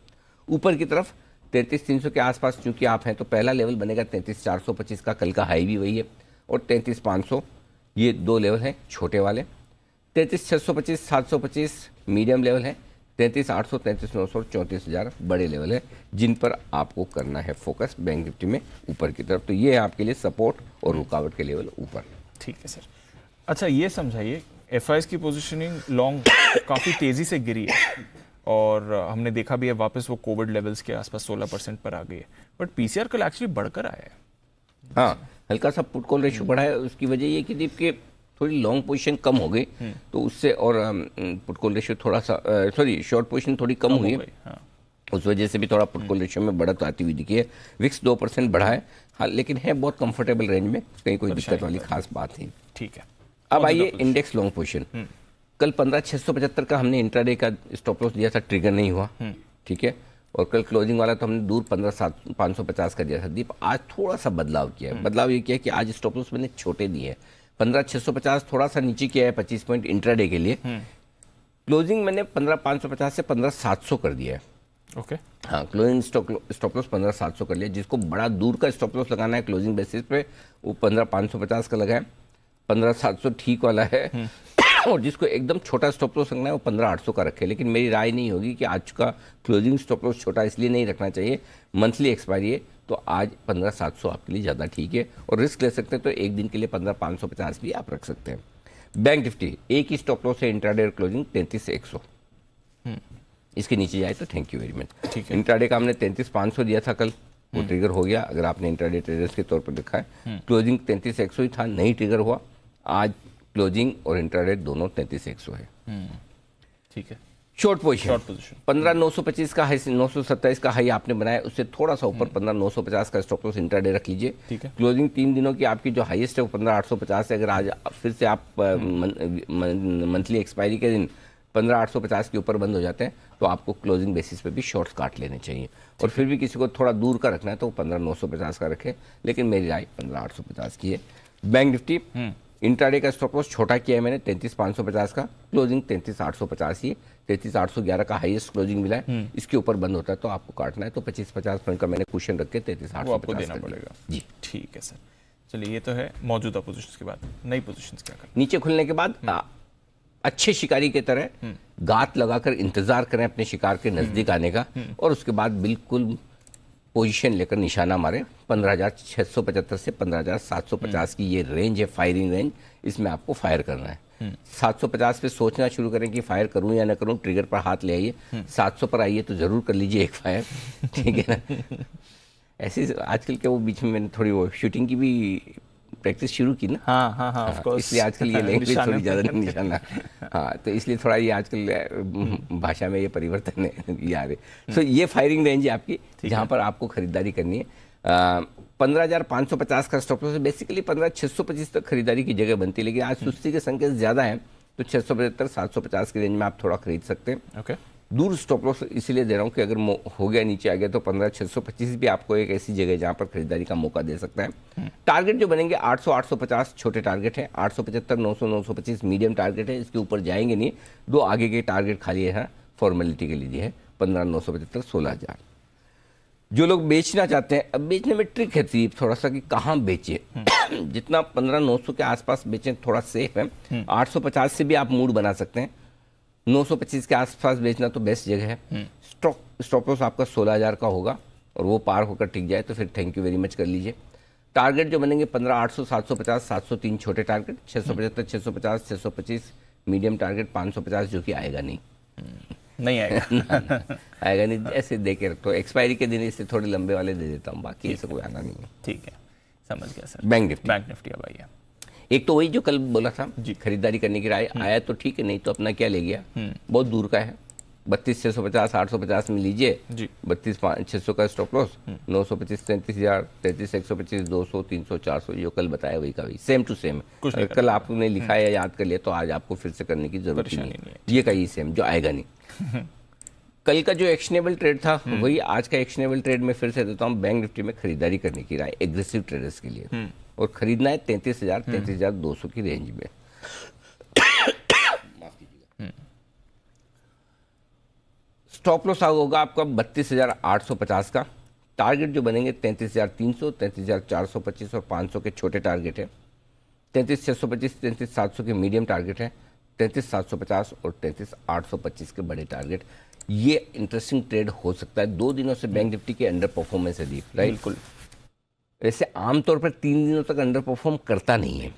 [SPEAKER 1] ऊपर की तरफ 33,300 के आसपास चूंकि आप हैं तो पहला लेवल बनेगा 33,425 का, कल का हाई भी वही है, और 33,500 ये दो लेवल हैं छोटे वाले। 33,625 725 मीडियम लेवल है, 33,800 33,900 और 34,000 बड़े लेवल है जिन पर आपको करना है फोकस बैंक निफ्टी में ऊपर की तरफ। तो ये है आपके लिए सपोर्ट और रुकावट के लेवल ऊपर।
[SPEAKER 2] ठीक है सर। अच्छा, ये समझाइए एफआईएस की पोजीशनिंग लॉन्ग काफ़ी तेज़ी से गिरी है और हमने देखा भी है वापस वो कोविड लेवल्स के आसपास 16% पर आ गई है, बट पीसीआर कल एक्चुअली बढ़कर आया है।
[SPEAKER 1] हाँ, हल्का सा पुट कॉल रेशियो बढ़ा है। उसकी वजह ये कि दीप के थोड़ी लॉन्ग पोजीशन कम हो गई तो उससे, और पुट कॉल रेशियो थोड़ा सा शॉर्ट पोजीशन थोड़ी कम हुई है। हाँ। उस वजह से भी थोड़ा पुट कॉल रेशियो में बढ़त आती हुई दिखी है। विक्स 2% बढ़ा है, हाँ, लेकिन है बहुत कंफर्टेबल रेंज में, कहीं कोई दिक्कत वाली खास बात नहीं।
[SPEAKER 2] ठीक है।
[SPEAKER 1] अब आइए इंडेक्स लॉन्ग पोजीशन। कल 15,675 का हमने इंट्राडे का स्टॉप लॉस दिया था, ट्रिगर नहीं हुआ, ठीक है, और कल क्लोजिंग वाला तो हमने दूर 15,550 का दिया था। दीप आज थोड़ा सा बदलाव किया है। बदलाव ये किया कि आज स्टॉप लॉस मैंने छोटे दिए हैं। 15,650 थोड़ा सा नीचे किया है 25 पॉइंट इंट्राडे के लिए। क्लोजिंग मैंने 15,550 से 15,700 कर दिया है।
[SPEAKER 2] ओके।
[SPEAKER 1] हाँ, क्लोजिंग स्टॉप लॉस 15,700 कर लिया। जिसको बड़ा दूर का स्टॉप लॉस लगाना है क्लोजिंग बेसिस पे वो 15,550 का लगाए। 15,700 ठीक वाला है और जिसको एकदम छोटा स्टॉप लॉस रखना है वो 15,800 का रखे। लेकिन मेरी राय नहीं होगी कि आज का क्लोजिंग स्टॉप लॉस छोटा इसलिए नहीं रखना चाहिए, मंथली एक्सपायरी है, तो आज 15,700 आपके लिए ज़्यादा ठीक है। और रिस्क ले सकते हैं तो एक दिन के लिए 15,550 भी आप रख सकते हैं। बैंक निफ्टी एक ही स्टॉप लॉस है, इंट्राडे और क्लोजिंग 33,100। इसके नीचे जाए तो थैंक यू वेरी मच।
[SPEAKER 2] ठीक है।
[SPEAKER 1] इंट्राडे का हमने 33,500 दिया था कल, वो ट्रिगर हो गया। अगर आपने इंट्राडे ट्रेडर्स के तौर पर देखा है, क्लोजिंग 33,100 ही था, नहीं ट्रिगर हुआ। आज क्लोजिंग और इंट्राडे दोनों 33,100 है।
[SPEAKER 2] ठीक है।
[SPEAKER 1] शॉर्ट पोजीशन,
[SPEAKER 2] शॉर्ट पोजीशन
[SPEAKER 1] 15,925 का हाई, 927 का हाई आपने बनाया, उससे थोड़ा सा ऊपर 15,950 का स्टॉप लॉस इंट्राडे रख लीजिए।
[SPEAKER 2] ठीक है।
[SPEAKER 1] क्लोजिंग 3 दिनों की आपकी जो हाईएस्ट है वो 15,850 है। अगर आज फिर से आप मंथली एक्सपायरी के दिन 15,850 के ऊपर बंद हो जाते हैं तो आपको क्लोजिंग बेसिस पे भी शॉर्ट्स काट लेने चाहिए। और फिर भी किसी को थोड़ा दूर का रखना है तो वो 15,950 का रखे, लेकिन मेरी राय 15,850 की है। बैंक निफ्टी इंट्राडे का स्टॉप लॉस छोटा किया है मैंने 33,550 का, क्लोजिंग 33,850 ही है। 33,811 का हाईएस्ट क्लोजिंग मिला है, इसके ऊपर बंद होता है तो आपको काटना है। तो 25-50 पॉइंट का मैंने कुशन रख के 33,850
[SPEAKER 2] आपको देना पड़ेगा
[SPEAKER 1] जी।
[SPEAKER 2] ठीक है सर। चलिए, ये तो है मौजूदा पोजीशंस के बाद। नई पोजीशंस क्या करना?
[SPEAKER 1] नीचे खुलने के बाद अच्छे शिकारी की तरह गात लगाकर इंतजार करें अपने शिकार के नजदीक आने का, और उसके बाद बिल्कुल पोजीशन लेकर निशाना मारें। 15,675 से 15,750 की ये रेंज है, फायरिंग रेंज, इसमें आपको फायर करना है। 750 पे सोचना शुरू करें कि फायर करूं या ना करूं, ट्रिगर पर हाथ ले आइए। 700 पर आइए तो जरूर कर लीजिए एक फायर, ठीक है ना। ऐसे आजकल के वो बीच में मैंने थोड़ी वो शूटिंग की भी प्रैक्टिस शुरू की ना।
[SPEAKER 2] हाँ, ऑफ कोर्स।
[SPEAKER 1] इसलिए आजकल ये लैंग्वेज थोड़ी ज़्यादा निशाना, हाँ, तो इसलिए थोड़ा ये आजकल भाषा में ये परिवर्तन है, ये आ रहे। सो ये फायरिंग रेंज है आपकी, जहाँ पर आपको खरीदारी करनी है। 15,550 का स्टॉप लॉस है। बेसिकली 15,625 तक खरीदारी की जगह बनती है, लेकिन आज सुस्ती के संकेत ज़्यादा हैं तो 675, 750 की रेंज में आप थोड़ा खरीद सकते हैं।
[SPEAKER 2] ओके।
[SPEAKER 1] दूर स्टॉप लॉस इसीलिए दे रहा हूँ कि अगर हो गया, नीचे आ गया, तो 15,625 भी आपको एक ऐसी जगह है जहाँ पर खरीदारी का मौका दे सकता है। टारगेट जो बनेंगे 800, 850 छोटे टारगेट हैं, 875, 900, 925 मीडियम टारगेट है। इसके ऊपर जाएंगे नहीं। दो आगे के टारगेट खाली है, फॉर्मेलिटी के लिए है, 15,975, 16,000। जो लोग बेचना चाहते हैं, अब बेचने में ट्रिक है थोड़ा सा कि कहाँ बेचे। जितना 15,900 के आसपास बेचें थोड़ा सेफ है। 850 से भी आप मूड बना सकते हैं। 925 के आसपास बेचना तो बेस्ट जगह है। स्टॉप लॉस आपका 16,000 का होगा, और वो पार होकर टिक जाए तो फिर थैंक यू वेरी मच कर लीजिए। टारगेट जो बनेंगे 15,800, 750, 703 छोटे टारगेट, 675, 650, 625 मीडियम टारगेट, 550 जो कि आएगा नहीं।
[SPEAKER 2] नहीं आएगा।
[SPEAKER 1] आएगा नहीं, ऐसे दे के रखो। एक्सपायरी के दिन इससे थोड़े लंबे वाले दे देता हूँ, बाकी ऐसा कोई आना नहीं है।
[SPEAKER 2] ठीक है, समझ गया sir.
[SPEAKER 1] Bank Nifty,
[SPEAKER 2] bank Nifty अब आइए।
[SPEAKER 1] एक तो वही जो कल बोला था
[SPEAKER 2] जी,
[SPEAKER 1] खरीदारी करने की राय, आया तो ठीक है, नहीं तो अपना क्या ले गया, बहुत दूर का है। 32,650, 850 में लीजिए, 32,600 का स्टॉप लॉस, 925, 33,000, 33,125, 200, 300, 400, जो कल बताया वही का वही, सेम टू सेम। कल आपने लिखा है या याद कर लिया तो आज आपको फिर से करने की जरूरत नहीं है। ये का ही सेम, जो आएगा नहीं। कल का जो एक्शनेबल ट्रेड था वही आज का एक्शनेबल ट्रेड में फिर से देता हूँ। बैंक निफ्टी में खरीदारी करने की राय एग्रेसिव ट्रेडर्स के लिए, और खरीदना है 33,000, 33,200 की रेंज में। स्टॉप लॉस होगा आपका 32,850 का। टारगेट जो बनेंगे 33,300, 33,425 और 500 के छोटे टारगेट है। 33,625, 33,700 के मीडियम टारगेट है। 33,750 और 33,825 के बड़े टारगेट। ये इंटरेस्टिंग ट्रेड हो सकता है। 2 दिनों से बैंक निफ्टी की अंडर परफॉर्मेंस है दीप, राइट?
[SPEAKER 2] बिल्कुल।
[SPEAKER 1] वैसे आमतौर पर 3 दिनों तक अंडर परफॉर्म करता नहीं है।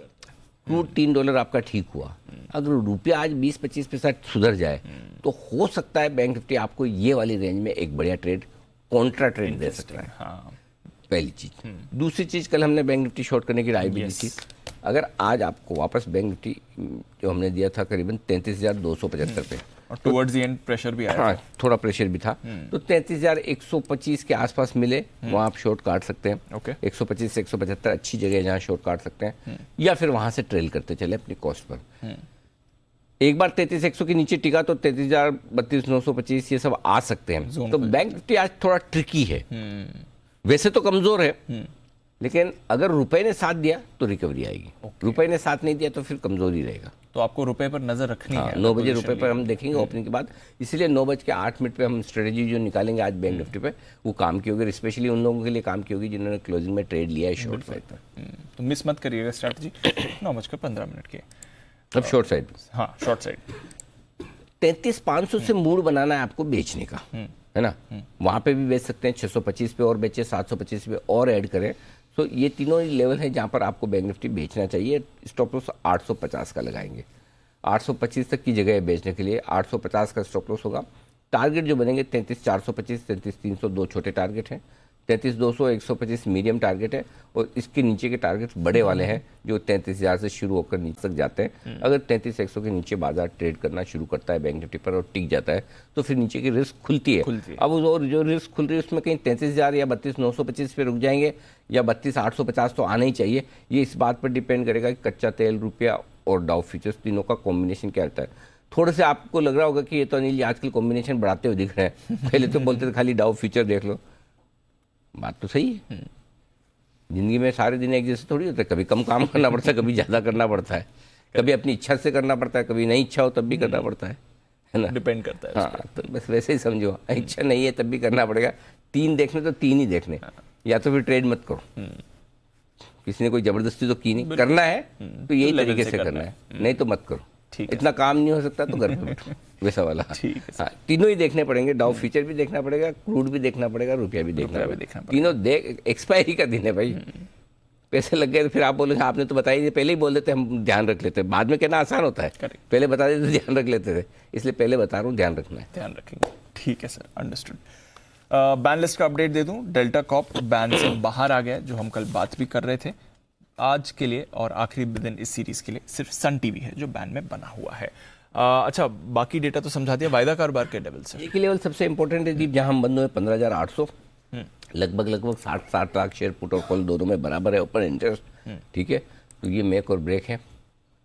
[SPEAKER 1] क्रूड $3 आपका ठीक हुआ, अगर रुपया आज 20-25% सुधर जाए तो हो सकता है बैंक निफ्टी आपको ये वाली रेंज में एक बढ़िया ट्रेड, कॉन्ट्रा ट्रेड दे सकता है।
[SPEAKER 2] हाँ।
[SPEAKER 1] पहली चीज। दूसरी चीज, कल हमने बैंक निफ्टी शॉर्ट करने की राय भी दी थी। अगर आज आपको वापस बैंक निफ्टी जो हमने दिया था करीबन 33,275 पे,
[SPEAKER 2] और टुवर्ड्स द एंड प्रेशर भी आया।
[SPEAKER 1] हाँ, थोड़ा प्रेशर भी था, तो 33,125 के आसपास मिले, वहाँ आप शॉर्ट काट सकते हैं।
[SPEAKER 2] ओके।
[SPEAKER 1] 125 से 175 अच्छी जगह है जहाँ शॉर्ट काट सकते हैं, या फिर वहाँ से ट्रेल करते चले अपनी कॉस्ट पर। एक बार 33,100 के नीचे टिका तो 33,000, 32,925 ये सब आ सकते हैं। तो बैंक निफ्टी आज थोड़ा ट्रिकी है। वैसे तो कमजोर है, लेकिन अगर रुपए ने साथ दिया तो रिकवरी आएगी, रुपए ने साथ नहीं दिया तो फिर कमजोरी रहेगा।
[SPEAKER 2] तो आपको रुपए पर नजर रखनी है।
[SPEAKER 1] 9 बजे रुपए पर हम देखेंगे ओपनिंग के बाद, इसलिए 9:08 पे हम स्ट्रेटेजी जो निकालेंगे आज बैंक निफ्टी पे, वो काम की होगी, स्पेशली उन लोगों के लिए काम की होगी जिन्होंने क्लोजिंग में ट्रेड लिया है शॉर्ट साइड पर।
[SPEAKER 2] तो मिस मत करिएगा स्ट्रेटेजी। 9:15 के
[SPEAKER 1] अब शॉर्ट साइड,
[SPEAKER 2] हाँ शॉर्ट साइड
[SPEAKER 1] 33,500 से मूड बनाना है आपको बेचने का, है ना। वहां पे भी बेच सकते हैं, 625 पे और बेचे, 725 पे और ऐड करें। तो ये तीनों ही लेवल है जहां पर आपको बैंक निफ्टी बेचना चाहिए। स्टॉप लॉस 850 का लगाएंगे, 825 तक की जगह है बेचने के लिए, 850 का स्टॉप लॉस होगा। टारगेट जो बनेंगे 33,425, 33,300 दो छोटे टारगेट हैं, 33,200 125 मीडियम टारगेट है, और इसके नीचे के टारगेट बड़े वाले हैं जो 33,000 से शुरू होकर नीचे तक जाते हैं। अगर 33,100 के नीचे बाजार ट्रेड करना शुरू करता है बैंक निफ्टी पर और टिक जाता है तो फिर नीचे की रिस्क खुलती है। अब और जो रिस्क खुल रही है उसमें कहीं 33,000 या 32,925 पे रुक जाएंगे या 32,850 तो आना ही चाहिए। ये इस बात पर डिपेंड करेगा कि कच्चा तेल, रुपया और डाउ फ्यूचर्स तीनों का कॉम्बिनेशन क्या रहता है। थोड़े से आपको लग रहा होगा कि ये तो अनिल जी आजकल कॉम्बिनेशन बढ़ाते हुए दिख रहे हैं, पहले तो बोलते थे खाली डाउ फ्यूचर देख लो। बात तो सही है, जिंदगी में सारे दिन एक जैसे थोड़ी होते, कभी कम काम करना पड़ता है, कभी ज़्यादा करना पड़ता है, कभी अपनी इच्छा से करना पड़ता है, कभी नहीं इच्छा हो तब भी करना पड़ता है ना,
[SPEAKER 2] डिपेंड करता है।
[SPEAKER 1] हाँ, तो बस वैसे ही समझो, इच्छा नहीं है तब भी करना पड़ेगा। 3 देखने तो 3 ही देखने, या तो फिर ट्रेड मत करो, किसी ने कोई जबरदस्ती तो की नहीं, करना है तो यही तरीके से करना है, नहीं तो मत करो। इतना काम नहीं हो सकता तो घर पे बैठो, वैसा वाला। हाँ, तीनों ही देखने पड़ेंगे, डाउ फ्यूचर भी देखना पड़ेगा, क्रूड भी देखना पड़ेगा, रुपया भी देखना पड़ेगा, तीनों देख। एक्सपायरी का दिन है भाई, पैसे लग गए तो फिर आप बोलेंगे आपने तो बताई थी, पहले ही बोल देते हम ध्यान रख लेते, बाद में कहना आसान होता है, पहले बता देते तो ध्यान रख लेते थे, इसलिए पहले बता रहा हूँ ध्यान रखना है।
[SPEAKER 2] ध्यान रखेंगे, ठीक है सर, अंडरस्टूड। बैन लिस्ट का अपडेट दे दूं, डेल्टा कॉर्प बैन से बाहर आ गया, जो हम कल बात भी कर रहे थे। आज के लिए और आखिरी दिन इस सीरीज के लिए सिर्फ सन टीवी है जो बैन में बना हुआ है। अच्छा, बाकी डेटा तो समझा दिया। वायदा कारोबार के लेवल से
[SPEAKER 1] एक लेवल सबसे इंपॉर्टेंट है दीप, जहां हम बंद हुए 15,800, लगभग 60 लाख शेयर पुट और कॉल दोनों में बराबर है ओपन इंटरेस्ट, ठीक है। तो ये मेक और ब्रेक है।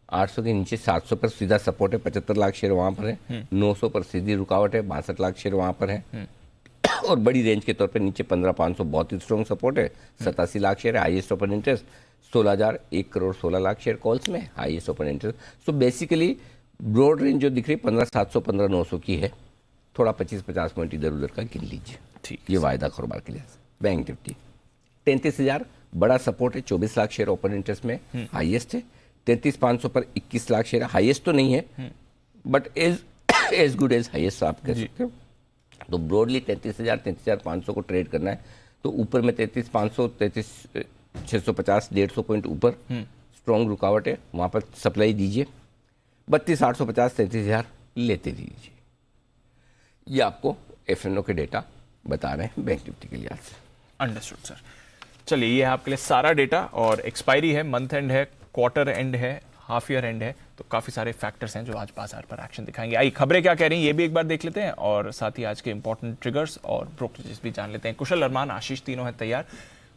[SPEAKER 1] 800 के नीचे 700 पर सीधा सपोर्ट है, 75 लाख शेयर वहां पर है, 900 पर सीधी रुकावट है, 62 लाख शेयर वहां पर है, और बड़ी रेंज के तौर पर नीचे 15,500 बहुत ही स्ट्रॉन्ग सपोर्ट है, 87 लाख शेयर है, highest open interest 16,000, 1 crore 16 lakh share calls में, highest open interest. So basically broad range जो दिख रही 15,700 15,900 की है, थोड़ा 25-50 पॉइंट इधर उधर का गिन लीजिए, ठीक। ये वायदा कारोबार के लिए। बैंक निफ्टी 33,000 बड़ा सपोर्ट है, 24 लाख शेयर ओपन इंटरेस्ट में हाईएस्ट है, 33,500 पर 21 लाख शेयर, हाईएस्ट तो नहीं है but as good as highest आप कह सकते हो। तो ब्रॉडली 33,000 33,500 को ट्रेड करना है, तो ऊपर में 33,500 33,650 150 पॉइंट ऊपर स्ट्रॉन्ग रुकावट है, वहाँ पर सप्लाई दीजिए, 32,850 33,000 लेते दीजिए। ये आपको एफएनओ के डेटा बता रहे हैं बैंक निफ्टी के लिहाज से।
[SPEAKER 2] Understood sir. चलिए, ये है आपके लिए सारा डेटा, और एक्सपायरी है, मंथ एंड है, क्वार्टर एंड है, हाफ ईयर एंड है, तो काफ़ी सारे फैक्टर्स हैं जो आज बाजार पर एक्शन दिखाएंगे। आइए खबरें क्या कह रही हैं ये भी एक बार देख लेते हैं, और साथ ही आज के इंपॉर्टेंट ट्रिगर्स और ब्रोकरेजेस भी जान लेते हैं। कुशल, अरमान, आशीष तीनों हैं तैयार।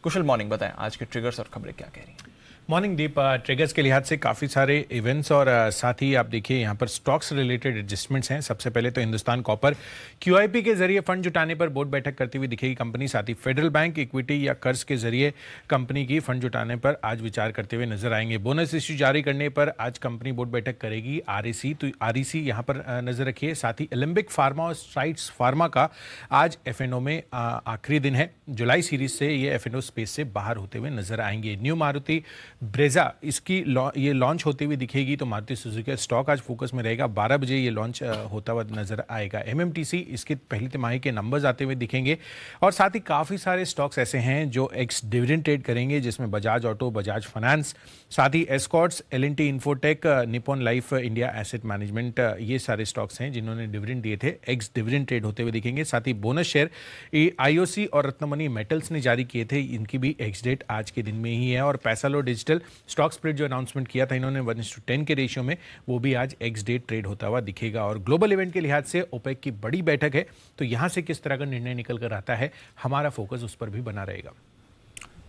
[SPEAKER 2] कुशल, मॉर्निंग, बताएं आज के ट्रिगर्स और खबरें क्या कह रही हैं।
[SPEAKER 3] मॉर्निंग दीप, ट्रिगर्स के लिहाज से काफ़ी सारे इवेंट्स और साथ ही आप देखिए यहाँ पर स्टॉक्स रिलेटेड एडजस्टमेंट्स हैं। सबसे पहले तो हिंदुस्तान कॉपर QIP के जरिए फंड जुटाने पर बोर्ड बैठक करती हुई दिखेगी कंपनी। साथ ही फेडरल बैंक इक्विटी या कर्ज के जरिए कंपनी की फंड जुटाने पर आज विचार करते हुए नजर आएंगे। बोनस इश्यू जारी करने पर आज कंपनी बोर्ड बैठक करेगी। REC, तो REC यहाँ पर नजर रखिए। साथ ही एलिम्बिक फार्मा और स्ट्राइड्स फार्मा का आज FNO में आखिरी दिन है। जुलाई सीरीज से ये FNO स्पेस से बाहर होते हुए नजर आएंगे। न्यू मारुति ब्रेजा, इसकी ये लॉन्च होती हुई दिखेगी, तो मारुति सुजुकी स्टॉक आज फोकस में रहेगा। 12 बजे ये लॉन्च होता हुआ नजर आएगा। MMTC, इसके पहली तिमाही के नंबर्स आते हुए दिखेंगे। और साथ ही काफ़ी सारे स्टॉक्स ऐसे हैं जो एक्स डिविडेंड ट्रेड करेंगे, जिसमें बजाज ऑटो, बजाज फाइनेंस, साथ ही Escorts, L&T Infotech, Nippon life India asset management, ये सारे स्टॉक्स हैं जिन्होंने डिविडेंड दिए थे, एक्स डिविडेंड ट्रेड होते हुए दिखेंगे। साथ ही बोनस शेयर IOC और रत्नमणि मेटल्स ने जारी किए थे, इनकी भी एक्स डेट आज के दिन में ही है। और पैसालो डिजिटल स्टॉक स्प्लिट जो अनाउंसमेंट किया था इन्होंने 1:10 के रेशियो में, वो भी आज एक्स डेट ट्रेड होता हुआ दिखेगा। और ग्लोबल इवेंट के लिहाज से ओपेक की बड़ी बैठक है, तो यहां से किस तरह का निर्णय निकल कर आता है, हमारा फोकस उस पर भी बना रहेगा।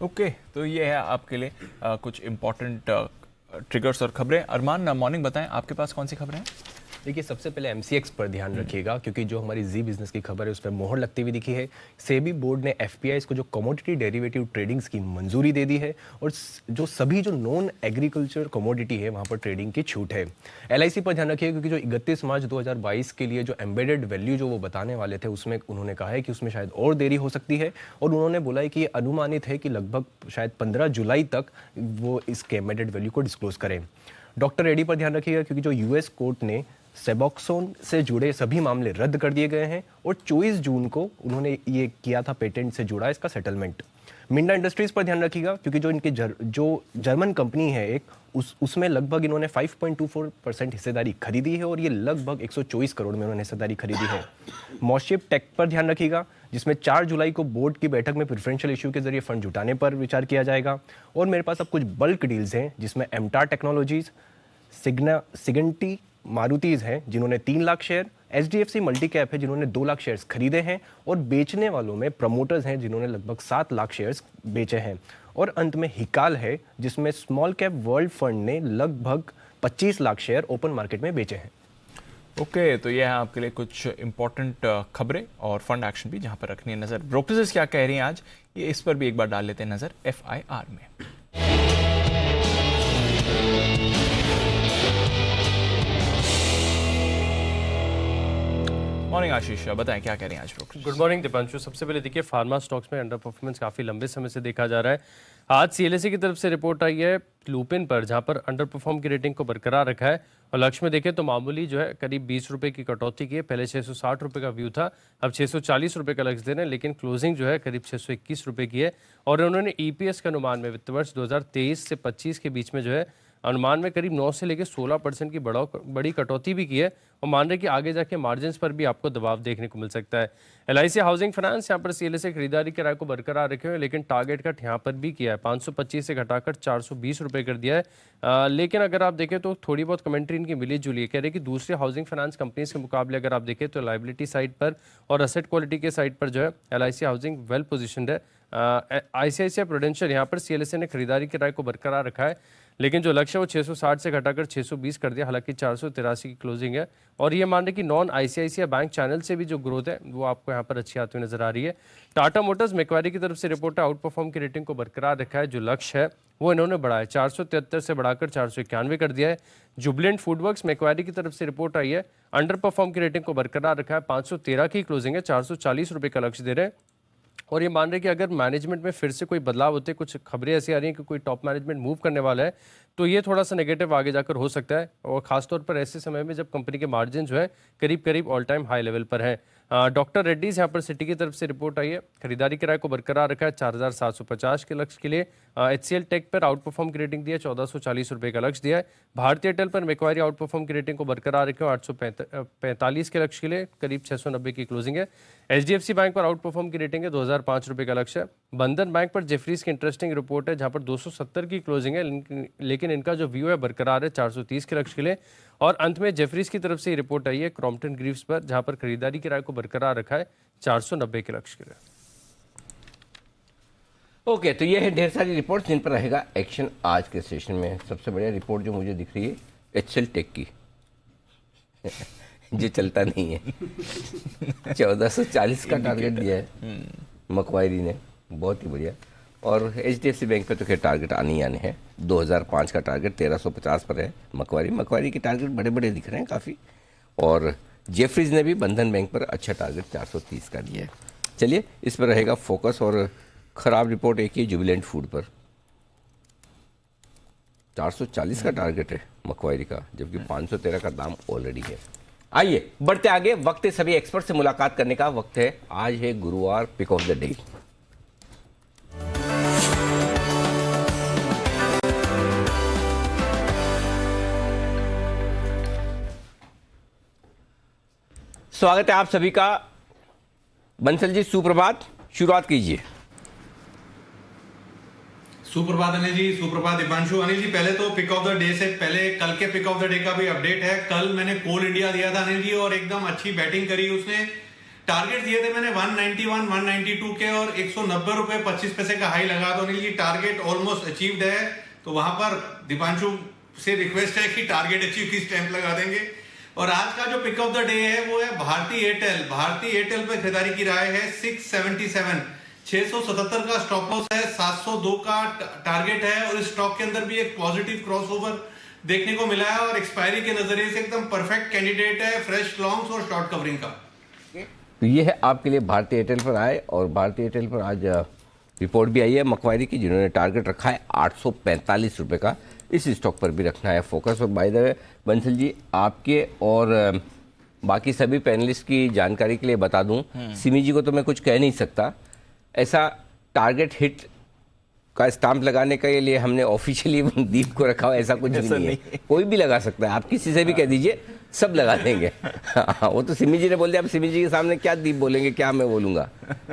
[SPEAKER 2] ओके, तो ये है आपके लिए कुछ इंपॉर्टेंट ट्रिगर्स और खबरें। अरमान, मॉर्निंग, बताएं आपके पास कौन सी खबरें हैं।
[SPEAKER 4] देखिए, सबसे पहले MCX पर ध्यान रखिएगा, क्योंकि जो हमारी जी बिजनेस की खबर है उस पर मोहर लगती हुई दिखी है। सेबी बोर्ड ने FPIs को जो कमोडिटी डेरिवेटिव ट्रेडिंग्स की मंजूरी दे दी है, और जो सभी जो नॉन एग्रीकल्चर कमोडिटी है वहाँ पर ट्रेडिंग की छूट है। LIC पर ध्यान रखिएगा, क्योंकि जो 31 मार्च 2022 के लिए जो एम्बेडेड वैल्यू जो वो बताने वाले थे, उसमें उन्होंने कहा है कि उसमें शायद और देरी हो सकती है, और उन्होंने बोला है कि ये अनुमानित है कि लगभग शायद 15 जुलाई तक वो इसके एम्बेडेड वैल्यू को डिस्क्लोज करें। डॉक्टर रेड्डी पर ध्यान रखिएगा क्योंकि जो यूएस कोर्ट ने सेबॉक्सोन से जुड़े सभी मामले रद्द कर दिए गए हैं और 24 जून को उन्होंने ये किया था पेटेंट से जुड़ा इसका सेटलमेंट। मिंडा इंडस्ट्रीज पर ध्यान रखिएगा क्योंकि जो इनके जो जर्मन कंपनी है एक उसमें लगभग इन्होंने 5.24% हिस्सेदारी खरीदी है और ये लगभग 124 करोड़ में उन्होंने हिस्सेदारी खरीदी है। मॉस्शिप टेक पर ध्यान रखिएगा जिसमें 4 जुलाई को बोर्ड की बैठक में प्रेफरेंशियल इश्यू के जरिए फंड जुटाने पर विचार किया जाएगा। और मेरे पास अब कुछ बल्क डील्स हैं जिसमें एमटार टेक्नोलॉजीज, सिगंटी मारुतिज हैं जिन्होंने 3 lakh share, HDFC multi cap है जिन्होंने 2 लाख शेयर्स खरीदे हैं और बेचने वालों में प्रमोटर्स हैं जिन्होंने लगभग 7 लाख शेयर्स बेचे हैं। और अंत में हिकाल है जिसमें स्मॉल कैप वर्ल्ड फंड ने लगभग 25 लाख शेयर ओपन मार्केट में बेचे हैं।
[SPEAKER 2] ओके, तो ये है आपके लिए कुछ इंपॉर्टेंट खबरें और फंड एक्शन भी जहां पर रखनी है नजर। ब्रोकरेजेस क्या कह रही हैं आज, ये इस पर भी एक बार डाल लेते हैं नजर FIR में। मॉर्निंग आशीष, बताएं क्या कह रहे हैं आज ब्रोकरेज।
[SPEAKER 5] Good morning Deepanshu. सबसे पहले देखिए फार्मा स्टॉक्स में अंडर परफॉर्मेंस काफ़ी लंबे समय से देखा जा रहा है। आज CLSA की तरफ से रिपोर्ट आई है लुपिन पर जहां पर अंडर परफॉर्म की रेटिंग को बरकरार रखा है और लक्ष्य में देखें तो मामूली जो है करीब 20 रुपए की कटौती की है। पहले 660 रुपए का व्यू था, अब 640 रुपए का लक्ष्य दे रहे हैं, लेकिन क्लोजिंग जो है करीब 621 रुपए की है। और उन्होंने EPS के अनुमान में वित्त वर्ष 2023 से 25 के बीच में जो है अनुमान में करीब 9 से लेकर 16% की बड़ी कटौती भी की है और मान रहे कि आगे जाके मार्जिन्स पर भी आपको दबाव देखने को मिल सकता है। LIC हाउसिंग फाइनेंस यहाँ पर CLSA खरीदारी के राय को बरकरार रखे हुए, लेकिन टारगेट कट यहाँ पर भी किया है, 525 से घटाकर 420 रुपये कर दिया है। लेकिन अगर आप देखें तो थोड़ी बहुत कमेंट्री इनकी मिली जुली है, कह रहे कि दूसरे हाउसिंग फाइनेंस कंपनीज के मुकाबले अगर आप देखें तो लाइबिलिटी साइड पर और असेट क्वालिटी के साइड पर जो है LIC हाउसिंग वेल पोजिशनड है। ICICI प्रूडेंशियल यहाँ पर CLSA ने खरीदारी की राय को बरकरार रखा है, लेकिन जो लक्ष्य है वो 660 से घटाकर 620 कर दिया, हालांकि 483 की क्लोजिंग है। और ये मान रहे कि नॉन ICICI बैंक चैनल से भी जो ग्रोथ है वो आपको यहाँ पर अच्छी आती हुई नजर आ रही है। टाटा मोटर्स मैक्वारी की तरफ से रिपोर्ट है, आउट परफॉर्म की रेटिंग को बरकरार रखा है, जो लक्ष्य है वो इन्होंने बढ़ाया 473 से बढ़ाकर 491 कर दिया है। जुबिलेंट फूडवर्क्स मैक्वारी की तरफ से रिपोर्ट आई है, अंडर परफॉर्म की रेटिंग को बरकरार रखा है, 513 की क्लोजिंग है, 440 रुपये का लक्ष्य दे रहे हैं। और ये मान रहे कि अगर मैनेजमेंट में फिर से कोई बदलाव होते, कुछ खबरें ऐसी आ रही हैं कि कोई टॉप मैनेजमेंट मूव करने वाला है, तो ये थोड़ा सा नेगेटिव आगे जाकर हो सकता है, और खासतौर पर ऐसे समय में जब कंपनी के मार्जिन जो है करीब करीब ऑल टाइम हाई लेवल पर है। डॉक्टर रेड्डीज यहाँ पर सिटी की तरफ से रिपोर्ट आई है, खरीदारी किराए को बरकरार रखा है 4750 के लक्ष्य के लिए। HCL टेक पर आउट परफॉर्म की रेटिंग दी है, 1440 रुपये का लक्ष्य दिया है। भारतीय एयरटेल पर मैक्वारी आउट परफॉर्म की रेटिंग को बरकरार रखे 845 के लक्ष्य के लिए, करीब 690 की क्लोजिंग है। HDFC बैंक पर आउट परफॉर्म की रेटिंग है, 2005 रुपये का लक्ष्य है। बंधन बैंक पर जेफरीज की इंटरेस्टिंग रिपोर्ट है जहाँ पर 270 की क्लोजिंग है, लेकिन इनका जो व्यू है बरकरार है 430 के लक्ष्य के लिए। और अंत में जेफरीज की तरफ से रिपोर्ट आई है क्रॉम्पटन ग्रीव्स पर, जहां पर खरीदारी किराए को बरकरार रखा है 490 के लक्ष्य के लिए।
[SPEAKER 1] ओके, तो ये है ढेर सारी रिपोर्ट जिन पर रहेगा एक्शन आज के सेशन में। सबसे बढ़िया रिपोर्ट जो मुझे दिख रही है HCL टेक की जो चलता नहीं है 1440 का टारगेट दिया है मकवायरी ने, बहुत ही बढ़िया। और HDFC बैंक पे तो खैर टारगेट आने ही आने हैं, 2005 का टारगेट 1350 पर है। मकवारी के टारगेट बड़े बड़े दिख रहे हैं काफ़ी। और जेफरीज ने भी बंधन बैंक पर अच्छा टारगेट 430 का दिया है। चलिए इस पर रहेगा फोकस। और ख़राब रिपोर्ट एक ही जुबिलेंट फूड पर, 440 का टारगेट है मकवारी का, जबकि 513 का दाम ऑलरेडी है। आइए बढ़ते आगे, वक्त है सभी एक्सपर्ट से मुलाकात करने का। वक्त है, आज है गुरुवार, पिक ऑफ द डे। स्वागत है आप सभी का। बंसल जी सुप्रभात, शुरुआत कीजिए।
[SPEAKER 6] सुप्रभात अनिल जी, सुप्रभात दीपांशु। अनिल जी पहले तो पिक ऑफ द डे से पहले कल के पिक ऑफ द डे का भी अपडेट है। कल मैंने कोल इंडिया दिया था अनिल जी और एकदम अच्छी बैटिंग करी उसने। टारगेट दिए थे मैंने 191, 192 के और 190 रुपए 25 पैसे का हाई लगा। तो Anil ji target almost achieved है। तो वहां पर दीपांशु से रिक्वेस्ट है कि टारगेट अचीव की स्टैंप लगा देंगे। और आज का जो पिक ऑफ द डे है वो है भारतीय एयरटेल। भारतीय एयरटेल पे खरीदारी की राय है 677, 677 का स्टॉप लॉस है, 702 का टारगेट है। और इस स्टॉक के अंदर भी एक पॉजिटिव क्रॉसओवर देखने को मिला है और एक्सपायरी के नजरिए से एकदम परफेक्ट कैंडिडेट है फ्रेश लॉन्ग्स और शॉर्ट कवरिंग का।
[SPEAKER 1] तो ये है आपके लिए भारतीय एयरटेल पर आए। और भारतीय एयरटेल पर आज रिपोर्ट भी आई है मकवारी की, जिन्होंने टारगेट रखा है 845 रुपये का, इस स्टॉक पर भी रखना है फोकस। और by the way Bansal ji, आपके और बाकी सभी पैनलिस्ट की जानकारी के लिए बता दूं, सिमी जी को तो मैं कुछ कह नहीं सकता, ऐसा टारगेट हिट का स्टाम्प लगाने के लिए हमने ऑफिशियली दीप को रखा हुआ, ऐसा कुछ भी नहीं है। कोई भी लगा सकता है, आप किसी से भी कह दीजिए, सब लगा देंगे। वो तो सिमी जी ने बोल दिया, अब सिमी जी के सामने क्या दीप बोलेंगे, क्या मैं बोलूंगा।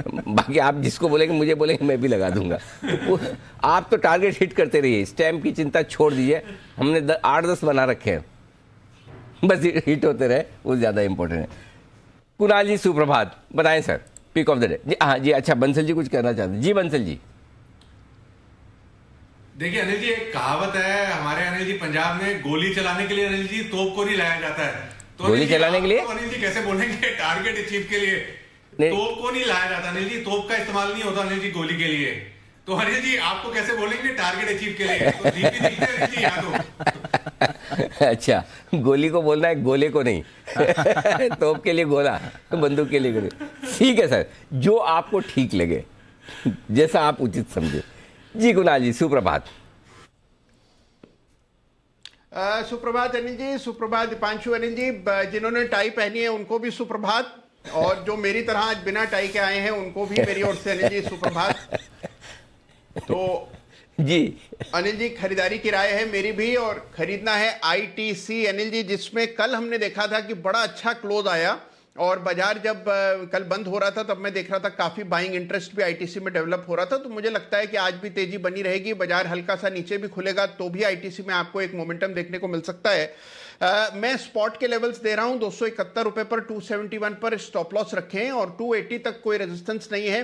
[SPEAKER 1] बाकी आप जिसको बोलेंगे, मुझे बोलेंगे, मैं भी लगा दूंगा। आप तो टारगेट हिट करते रहिए, स्टैम्प की चिंता छोड़ दीजिए। हमने 8-10 बना रखे हैं, बस हिट होते रहे, वो ज़्यादा इंपॉर्टेंट है। कुणाल जी सुप्रभात, बताएं sir, pick of the day. जी हाँ जी, अच्छा बंसल जी कुछ कहना चाहते हैं? जी बंसल जी।
[SPEAKER 6] देखिए अनिल जी, एक कहावत है हमारे अनिल जी पंजाब में, गोली चलाने के लिए अनिल जी तोप को नहीं लाया जाता है। तो
[SPEAKER 1] गोली चलाने के लिए
[SPEAKER 6] अनिल जी कैसे बोलेंगे टारगेट अचीव के लिए? तोप को नहीं लाया जाता अनिल जी, तोप का इस्तेमाल नहीं होता अनिल जी गोली के लिए। तो अनिल जी आपको कैसे बोलेंगे टारगेट अचीव के लिए? तो दीप ही दिखते हैं अनिल जी यहाँ तो।
[SPEAKER 1] अच्छा, गोली को बोलना है, गोले को नहीं। तोप के लिए गोला, बंदूक के लिए गोली। ठीक है सर, जो आपको ठीक लगे, जैसा आप उचित समझे। जी कुणाल जी सुप्रभात।
[SPEAKER 7] सुप्रभात अनिल जी, सुप्रभात दीपांशु। अनिल जी, जिन्होंने टाई पहनी है उनको भी सुप्रभात, और जो मेरी तरह आज बिना टाई के आए हैं उनको भी मेरी ओर से अनिल जी सुप्रभात। तो
[SPEAKER 1] जी
[SPEAKER 7] अनिल जी, खरीदारी की राय है मेरी भी, और खरीदना है आईटीसी अनिल जी, जिसमें कल हमने देखा था कि बड़ा अच्छा क्लोज आया, और बाजार जब कल बंद हो रहा था तब मैं देख रहा था काफी बाइंग इंटरेस्ट भी आईटीसी में डेवलप हो रहा था। तो मुझे लगता है कि आज भी तेजी बनी रहेगी, बाजार हल्का सा नीचे भी खुलेगा तो भी आईटीसी में आपको एक मोमेंटम देखने को मिल सकता है। मैं स्पॉट के लेवल्स दे रहा हूं, 271 रुपए पर 271 पर स्टॉप लॉस रखें, और 280 तक कोई रेजिस्टेंस नहीं है।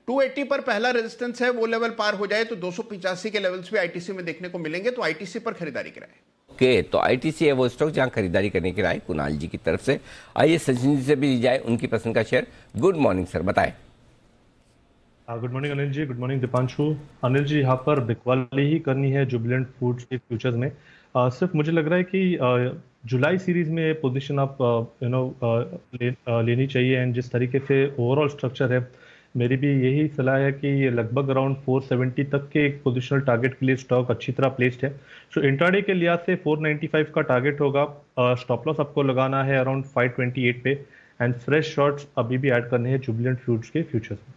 [SPEAKER 7] 280 पर पहला रेजिस्टेंस है, वो लेवल पार हो जाए तो 285 के लेवल्स भी आईटीसी में देखने को मिलेंगे, तो आईटीसी पर खरीदारी कराएं।
[SPEAKER 1] ओके, तो आईटीसी है वो स्टॉक जहां खरीदारी करने की राय कुणाल जी की तरफ से। आइए सचिन जी से भी ली जाए उनकी पसंद का शेयर। गुड मॉर्निंग सर, बताएं।
[SPEAKER 8] Good morning Anil ji, good morning Deepanshu. Anil ji, यहाँ पर बिकवाली ही करनी है जुबिलेंट फूड्स के फ्यूचर्स में। सिर्फ मुझे लग रहा है कि जुलाई सीरीज में ये पोजीशन आप लेनी चाहिए, एंड जिस तरीके से ओवरऑल स्ट्रक्चर है, मेरी भी यही सलाह है कि ये लगभग अराउंड 470 तक के एक पोजिशनल टारगेट के लिए स्टॉक अच्छी तरह प्लेस्ड है। सो इंट्राडे के लिहाज से 495 का टारगेट होगा। स्टॉप लॉस आपको लगाना है अराउंड 528 पे, एंड फ्रेश शॉर्ट्स अभी भी ऐड करने हैं जुबिलेंट फूड्स के फ्यूचर्स में।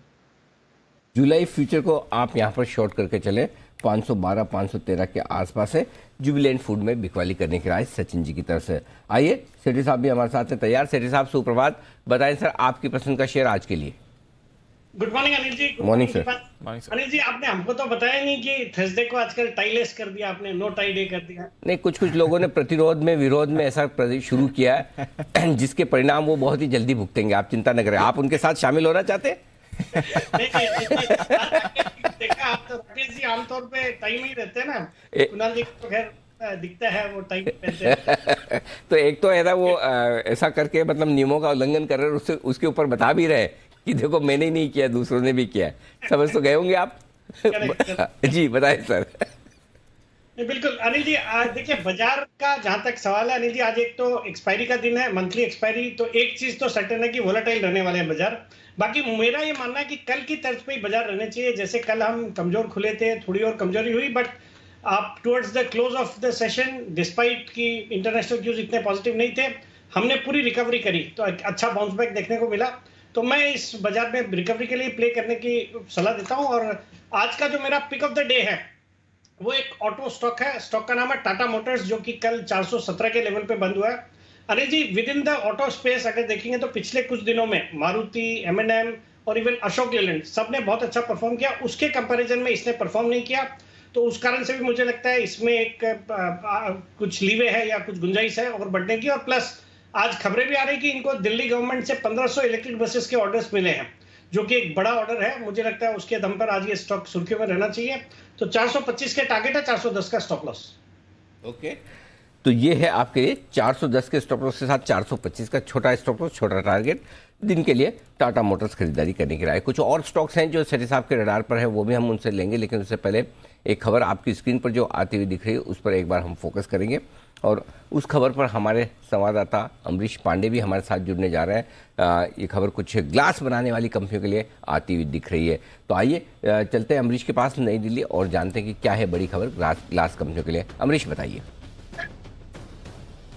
[SPEAKER 1] जुलाई फ्यूचर को आप यहाँ पर शॉर्ट करके चले, 512-513 के आसपास है। जुबिलेंट फूड में बिकवाली करने की राय सचिन जी की तरफ से। आइए सेठी साहब भी हमारे साथ हैं तैयार। सेठी साहब सुप्रभात, बताएं सर आपकी पसंद का शेयर आज के लिए।
[SPEAKER 9] Good morning Anil ji.
[SPEAKER 1] Morning sir.
[SPEAKER 9] Anil ji, आपने हमको तो बताया नहीं कि थर्सडे को आजकल टाईलेस कर दिया आपने, नो टाई डे कर दिया।
[SPEAKER 1] नहीं, कुछ लोगों ने प्रतिरोध में, विरोध में ऐसा शुरू किया है, जिसके परिणाम वो बहुत ही जल्दी भुगतेंगे, आप चिंता न करें। आप उनके साथ शामिल होना चाहते हैं?
[SPEAKER 9] देखा, आप तो राकेश जी आमतौर पे टाई में ही रहते हैं ना, कुणाल जी तो खैर दिखता है वो टाई पहनते हैं।
[SPEAKER 1] तो एक तो है ना वो ऐसा करके मतलब नियमों का उल्लंघन कर रहे हैं, उसके ऊपर बता भी रहे कि देखो मैंने ही नहीं किया, दूसरों ने भी किया। समझ तो गए होंगे आप। जी बताएं सर।
[SPEAKER 9] बिल्कुल अनिल जी, देखिए बाजार का जहां तक सवाल है अनिल जी, आज एक तो एक्सपायरी का दिन है, मंथली एक्सपायरी, तो एक चीज तो सर्टेन है कि वोलेटाइल रहने वाले हैं बाजार। बाकी मेरा ये मानना है कि कल की तर्ज पे ही बाजार रहने चाहिए। जैसे कल हम कमजोर खुले थे, थोड़ी और कमजोरी हुई, बट आप towards the close of the session, despite कि इंटरनेशनल क्यूज इतने पॉजिटिव नहीं थे, हमने पूरी रिकवरी करी, तो अच्छा बाउंस बैक देखने को मिला। तो मैं इस बाजार में रिकवरी के लिए प्ले करने की सलाह देता हूं। और आज का जो मेरा पिक ऑफ द डे है वो एक ऑटो स्टॉक है। स्टॉक का नाम है टाटा मोटर्स, जो कि कल 417 के लेवल पे बंद हुआ है। अरे जी, within the auto space अगर देखेंगे तो पिछले कुछ दिनों में मारुति, M&M और इवन अशोक लेलैंड सब ने बहुत अच्छा परफॉर्म किया। उसके कंपैरिजन में इसने परफॉर्म नहीं किया, तो उस कारण से भी मुझे लगता है इसमें एक कुछ लीवे है या कुछ गुंजाइश है और बढ़ने की। और प्लस आज खबरें भी आ रही कि इनको दिल्ली गवर्नमेंट से 1500 इलेक्ट्रिक बसेस के ऑर्डर्स मिले हैं, जो कि एक बड़ा ऑर्डर है। मुझे लगता है उसके दम पर आज ये स्टॉक सुर्खियों में रहना चाहिए। तो 425 के टारगेट है, 410 का स्टॉप लॉस।
[SPEAKER 1] ओके, तो ये है आपके लिए 410 के स्टॉप लॉस के साथ 425 का छोटा स्टॉप लॉस, छोटा टारगेट। दिन के लिए टाटा मोटर्स खरीदारी करने की राय। कुछ और स्टॉक्स हैं जो सेठी साहब के रडार पर है, वो भी हम उनसे लेंगे, लेकिन उससे पहले एक खबर आपकी स्क्रीन पर जो आती हुई दिख रही है उस पर एक बार हम फोकस करेंगे। और उस खबर पर हमारे संवाददाता अमरीश पांडे भी हमारे साथ जुड़ने जा रहे हैं। ये खबर कुछ ग्लास बनाने वाली कंपनियों के लिए आती हुई दिख रही है। तो आइए चलते हैं अमरीश के पास नई दिल्ली और जानते हैं कि क्या है बड़ी खबर ग्लास कंपनियों के लिए। अमरीश बताइए।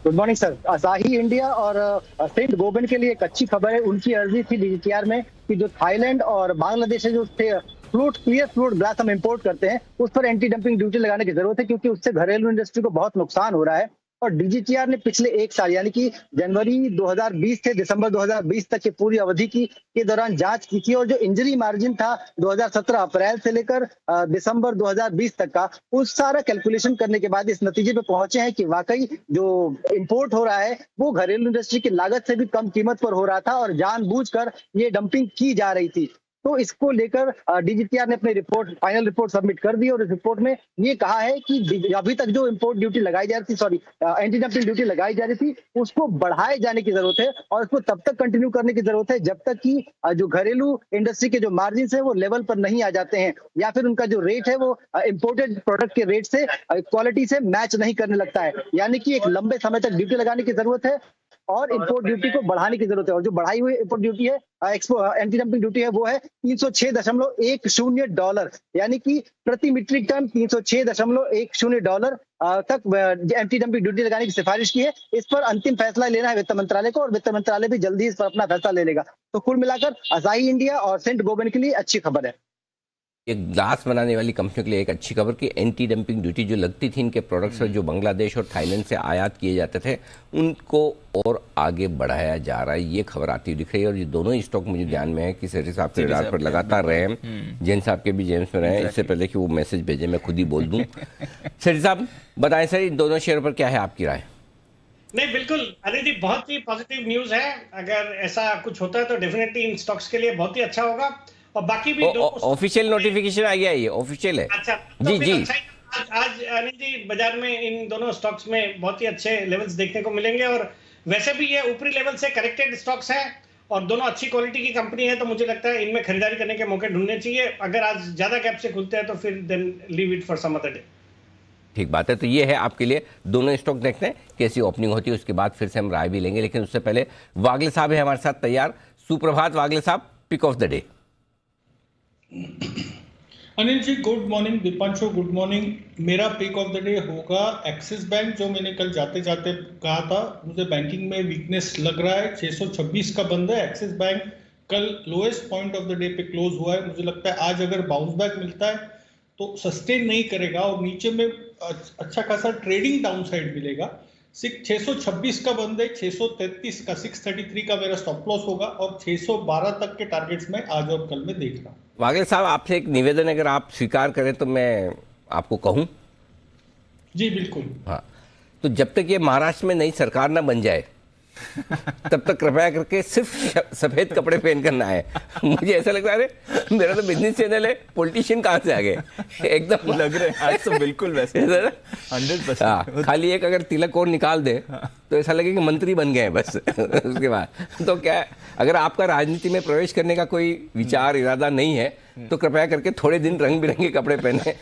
[SPEAKER 10] Good morning sir. Asahi India और सेंट गोबेन के लिए एक अच्छी खबर है। उनकी अर्जी थी डीजीटीआर में कि जो थाईलैंड और बांग्लादेश से जो क्लियर फ्लूट ग्लास हम इंपोर्ट करते हैं उस पर एंटी डंपिंग ड्यूटी लगाने की जरूरत है, क्योंकि उससे घरेलू इंडस्ट्री को बहुत नुकसान हो रहा है। और डीजीटीआर ने पिछले एक साल यानी कि जनवरी 2020 से दिसंबर 2020 तक की पूरी अवधि के दौरान जांच की थी, और जो इंजरी मार्जिन था 2017 अप्रैल से लेकर दिसंबर 2020 तक का, उस सारा कैलकुलेशन करने के बाद इस नतीजे पे पहुंचे हैं कि वाकई जो इंपोर्ट हो रहा है वो घरेलू इंडस्ट्री की लागत से भी कम कीमत पर हो रहा था और जानबूझकर ये डंपिंग की जा रही थी। तो इसको लेकर डीजीटीआर ने अपनी फाइनल रिपोर्ट सबमिट कर दी और इस रिपोर्ट में ये कहा है कि अभी तक जो इंपोर्ट ड्यूटी लगाई जा रही थी, एंटी डंपिंग ड्यूटी लगाई जा रही थी, उसको बढ़ाए जाने की जरूरत है और उसको तब तक कंटिन्यू करने की जरूरत है जब तक कि जो घरेलू इंडस्ट्री के जो मार्जिन है वो लेवल पर नहीं आ जाते हैं, या फिर उनका जो रेट है वो इंपोर्टेड प्रोडक्ट के रेट से क्वालिटी से मैच नहीं करने लगता है। यानी कि एक लंबे समय तक ड्यूटी लगाने की जरूरत है और इंपोर्ट ड्यूटी को बढ़ाने की जरूरत है। और जो बढ़ाई हुई इंपोर्ट ड्यूटी है, एंटी डंपिंग ड्यूटी है, वो है $306.10, यानी कि प्रति मीट्रिक टन $306.10 तक एंटी डंपिंग ड्यूटी लगाने की सिफारिश की है। इस पर अंतिम फैसला लेना है वित्त मंत्रालय को और वित्त मंत्रालय भी जल्दी इस पर अपना फैसला ले लेगा। तो कुल मिलाकर असाही इंडिया और सेंट गोबेन के लिए अच्छी खबर है।
[SPEAKER 1] एक ग्लास बनाने वाली कंपनियों के लिए एक अच्छी खबर कि एंटी डंपिंग ड्यूटी जो लगती थी इनके प्रोडक्ट्स पर, जो बांग्लादेश और थाईलैंड से आयात किए जाते थे, उनको और आगे बढ़ाया जा रहा है। ये खबर आती हुई दिख रही है। और ये दोनों ही स्टॉक मुझे ध्यान में है कि सेठी साहब के रडार पर लगातार रहे हैं, जैन साहब के भी जेम्स में रहे, इससे पहले कि वो मैसेज भेजे मैं खुद ही बोल दूं। सेठी साहब बताएं सर, इन दोनों शेयर पर क्या है आपकी राय?
[SPEAKER 9] नहीं, बिल्कुल अनिल जी, बहुत ही पॉजिटिव न्यूज है। अगर ऐसा कुछ होता है तो डेफिनेटली इन स्टॉक्स के लिए बहुत ही अच्छा होगा। और बाकी भी
[SPEAKER 1] ऑफिशियल नोटिफिकेशन आ गया है, ये ऑफिशियल है।
[SPEAKER 9] अच्छा,
[SPEAKER 1] जी जी।
[SPEAKER 9] आज अनिल जी बाजार में इन दोनों स्टॉक्स में बहुत ही अच्छे लेवल्स देखने को मिलेंगे। और वैसे भी ये ऊपरी लेवल से करेक्टेड स्टॉक्स हैं और दोनों अच्छी क्वालिटी की कंपनी है, तो मुझे लगता है इनमें खरीदारी करने के मौके ढूंढने चाहिए। अगर आज ज्यादा गैप से खुलते हैं तो फिर then leave it for some other day.
[SPEAKER 1] ठीक बात है। तो ये है आपके लिए दोनों स्टॉक, देखते हैं कैसी ओपनिंग होती है, उसके बाद फिर से हम राय भी लेंगे। लेकिन उससे पहले वागले साहब है हमारे साथ तैयार। सुप्रभात वागले साहब, pick of the day.
[SPEAKER 11] Anil ji good morning. Deepanshu good morning. मेरा पिक ऑफ द डे होगा एक्सिस बैंक, जो मैंने कल जाते जाते कहा था। मुझे बैंकिंग में वीकनेस लग रहा है। 626 का बंद है। एक्सिस बैंक कल lowest point of the day पे क्लोज हुआ है। मुझे लगता है आज अगर बाउंस बैक मिलता है तो सस्टेन नहीं करेगा और नीचे में अच्छा खासा ट्रेडिंग डाउन साइड मिलेगा। 626 का बंद है, 633 का 633 का मेरा स्टॉप लॉस होगा और 612 तक के टारगेट्स में आज और कल में देख रहा हूँ।
[SPEAKER 1] वागले साहब, आपसे एक निवेदन, अगर आप स्वीकार करें तो मैं आपको कहूं।
[SPEAKER 11] जी बिल्कुल।
[SPEAKER 1] हाँ, तो जब तक ये महाराष्ट्र में नई सरकार ना बन जाए तब तक कृपया करके सिर्फ सफेद कपड़े पहनकर ना आए। मुझे ऐसा लग रहा है मेरा तो बिजनेस चैनल है, पॉलिटिशियन कहाँ से आ गए, एकदम
[SPEAKER 2] लग रहे हैं आज तो बिल्कुल वैसे 100%।
[SPEAKER 1] हाँ, खाली एक अगर तिलक और निकाल दे तो ऐसा लगे कि मंत्री बन गए बस। उसके बाद तो क्या, अगर आपका राजनीति में प्रवेश करने का कोई विचार इरादा नहीं है तो कृपया करके थोड़े दिन रंग बिरंगे कपड़े पहने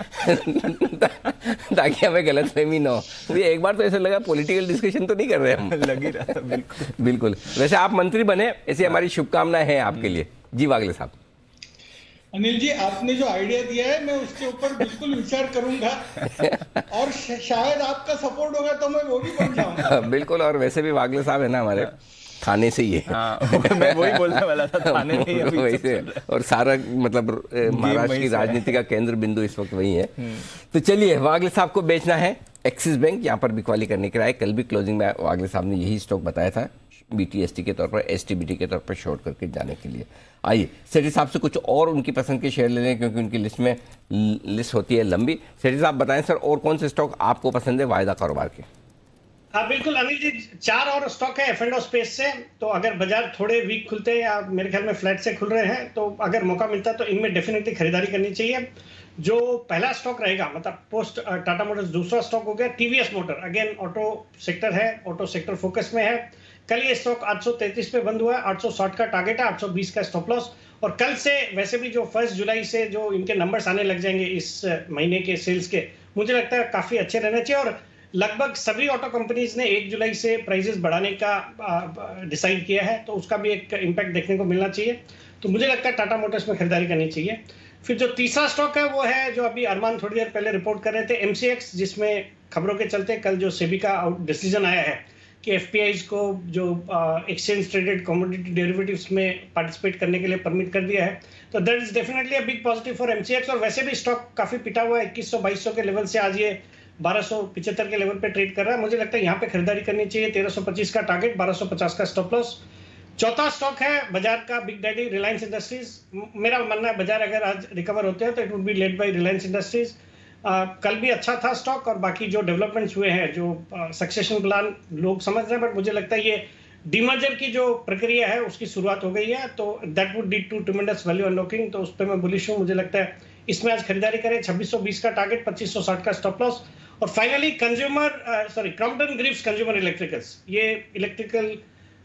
[SPEAKER 1] ताकि हमें गलतफहमी ना हो। तो एक बार तो ऐसा लगा पॉलिटिकल डिस्कशन तो नहीं कर रहे हम।
[SPEAKER 2] लग ही रहा था। बिल्कुल
[SPEAKER 1] बिल्कुल। वैसे आप मंत्री बने, ऐसी हमारी शुभकामनाएं हैं आपके लिए। जी वागले साहब।
[SPEAKER 11] अनिल जी, आपने जो आइडिया दिया है मैं उसके ऊपर बिल्कुल विचार करूंगा और शायद आपका सपोर्ट होगा तो मैं वो भी बन जाऊंगा।
[SPEAKER 1] बिल्कुल। और वैसे भी वागले साहब है ना हमारे थाने से ही है।
[SPEAKER 2] मैं वही बोलने वाला था, थाने में ही अभी
[SPEAKER 1] वैसे। और सारा मतलब महाराष्ट्र की राजनीति का केंद्र बिंदु इस वक्त वही है। तो चलिए, वागले साहब को बेचना है एक्सिस बैंक, यहाँ पर बिकवाली करने के लिए। कल भी क्लोजिंग में वागले साहब ने यही स्टॉक बताया था, BTST के तौर पर, STBT के तौर पर शॉर्ट करके जाने के लिए। आइए सेठी साहब से कुछ और उनकी पसंद के शेयर ले लें, क्योंकि उनकी लिस्ट होती है लंबी। सेठी साहब बताएं सर, और कौन से स्टॉक आपको पसंद है वायदा कारोबार के?
[SPEAKER 9] हाँ बिल्कुल अनिल जी, 4 और स्टॉक है F&O स्पेस से। तो अगर बाजार थोड़े वीक खुलते हैं या मेरे ख्याल में फ्लैट से खुल रहे हैं तो अगर मौका मिलता है तो इनमें डेफिनेटली खरीदारी करनी चाहिए। जो पहला स्टॉक रहेगा, मतलब पोस्ट टाटा मोटर्स, दूसरा स्टॉक हो गया TVS motor. Again auto sector है, ऑटो सेक्टर फोकस में है। कल ये स्टॉक 833 पे बंद हुआ है। 860 का टारगेट है, 820 का स्टॉप लॉस। और कल से वैसे भी जो 1 जुलाई से जो इनके नंबर्स आने लग जाएंगे इस महीने के सेल्स के, मुझे लगता है काफी अच्छे रहने चाहिए। और लगभग सभी ऑटो कंपनीज ने 1 जुलाई से प्राइसेस बढ़ाने का डिसाइड किया है, तो उसका भी एक इम्पैक्ट देखने को मिलना चाहिए। तो मुझे लगता है टाटा मोटर्स में खरीदारी करनी चाहिए। फिर जो तीसरा स्टॉक है वो है जो अभी अरमान थोड़ी देर पहले रिपोर्ट कर रहे थे, MCX, जिसमें खबरों के चलते कल जो सेबी का डिसीजन आया है कि FPIs को जो एक्सचेंज ट्रेडेड कमोडिटी डेरिवेटिव्स में पार्टिसिपेट करने के लिए परमिट कर दिया है, तो that is definitely a big positive for MCX। और वैसे भी स्टॉक काफी पिटा हुआ है, 2100-2200 के लेवल से आज ये 1275 के लेवल पे ट्रेड कर रहा है। मुझे लगता है यहाँ पे खरीदारी करनी चाहिए। 1325 का टारगेट, 1250 का स्टॉप लॉस। चौथा स्टॉक है बाजार का बिग डैडी रिलायंस इंडस्ट्रीज। मेरा मानना है बाजार अगर आज रिकवर होते हैं तो it would be led by Reliance industries. कल भी अच्छा था स्टॉक, और बाकी जो डेवलपमेंट्स हुए हैं, जो सक्सेशन प्लान लोग समझ रहे हैं, बट मुझे लगता है ये डीमर्जर की जो प्रक्रिया है उसकी शुरुआत हो गई है, तो that would lead to tremendous value unlocking. तो उस पर मैं बुलिश हूँ। मुझे लगता है इसमें आज खरीदारी करें। 2620 का टारगेट, 2560 का स्टॉप लॉस। और finally Crompton Greaves consumer electricals, ये इलेक्ट्रिकल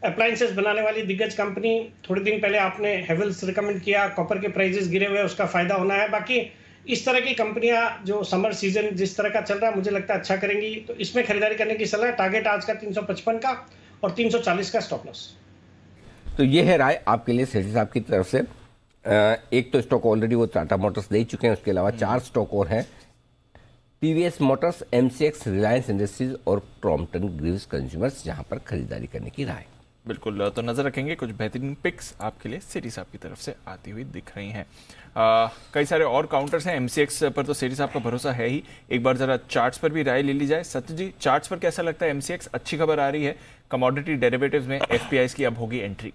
[SPEAKER 9] अप्लायंसेस बनाने वाली दिग्गज कंपनी। थोड़े दिन पहले आपने हेवल्स रिकमेंड किया, कॉपर के प्राइसेस गिरे हुए, उसका फायदा होना है। बाकी इस तरह की कंपनियां जो समर सीजन जिस तरह का चल रहा है, मुझे लगता है अच्छा करेंगी, तो इसमें खरीदारी करने की सलाह है। टारगेट आज का 355 का और 340 का स्टॉप लॉस।
[SPEAKER 1] तो ये है राय आपके लिए सेठी साहब की तरफ से। एक तो स्टॉक ऑलरेडी वो टाटा मोटर्स दे चुके हैं, उसके अलावा 4 स्टॉक और हैं, TVS Motors, MCX, Reliance industries और क्रॉम्पटन ग्रीव्स कंज्यूमर्स, जहां पर खरीदारी करने की राय।
[SPEAKER 2] बिल्कुल, तो नजर रखेंगे। कुछ बेहतरीन पिक्स आपके लिए सेठी साहब की तरफ से आती हुई दिख रही हैं। कई सारे और काउंटर्स हैं। MCX पर तो सेठी साहब का भरोसा है ही। एक बार जरा चार्ट्स पर भी राय ले ली जाए। सत्य जी, चार्ट्स पर कैसा लगता है? MCX अच्छी खबर आ रही है, कमोडिटी डेरिवेटिव्स में FPIs की अब होगी एंट्री।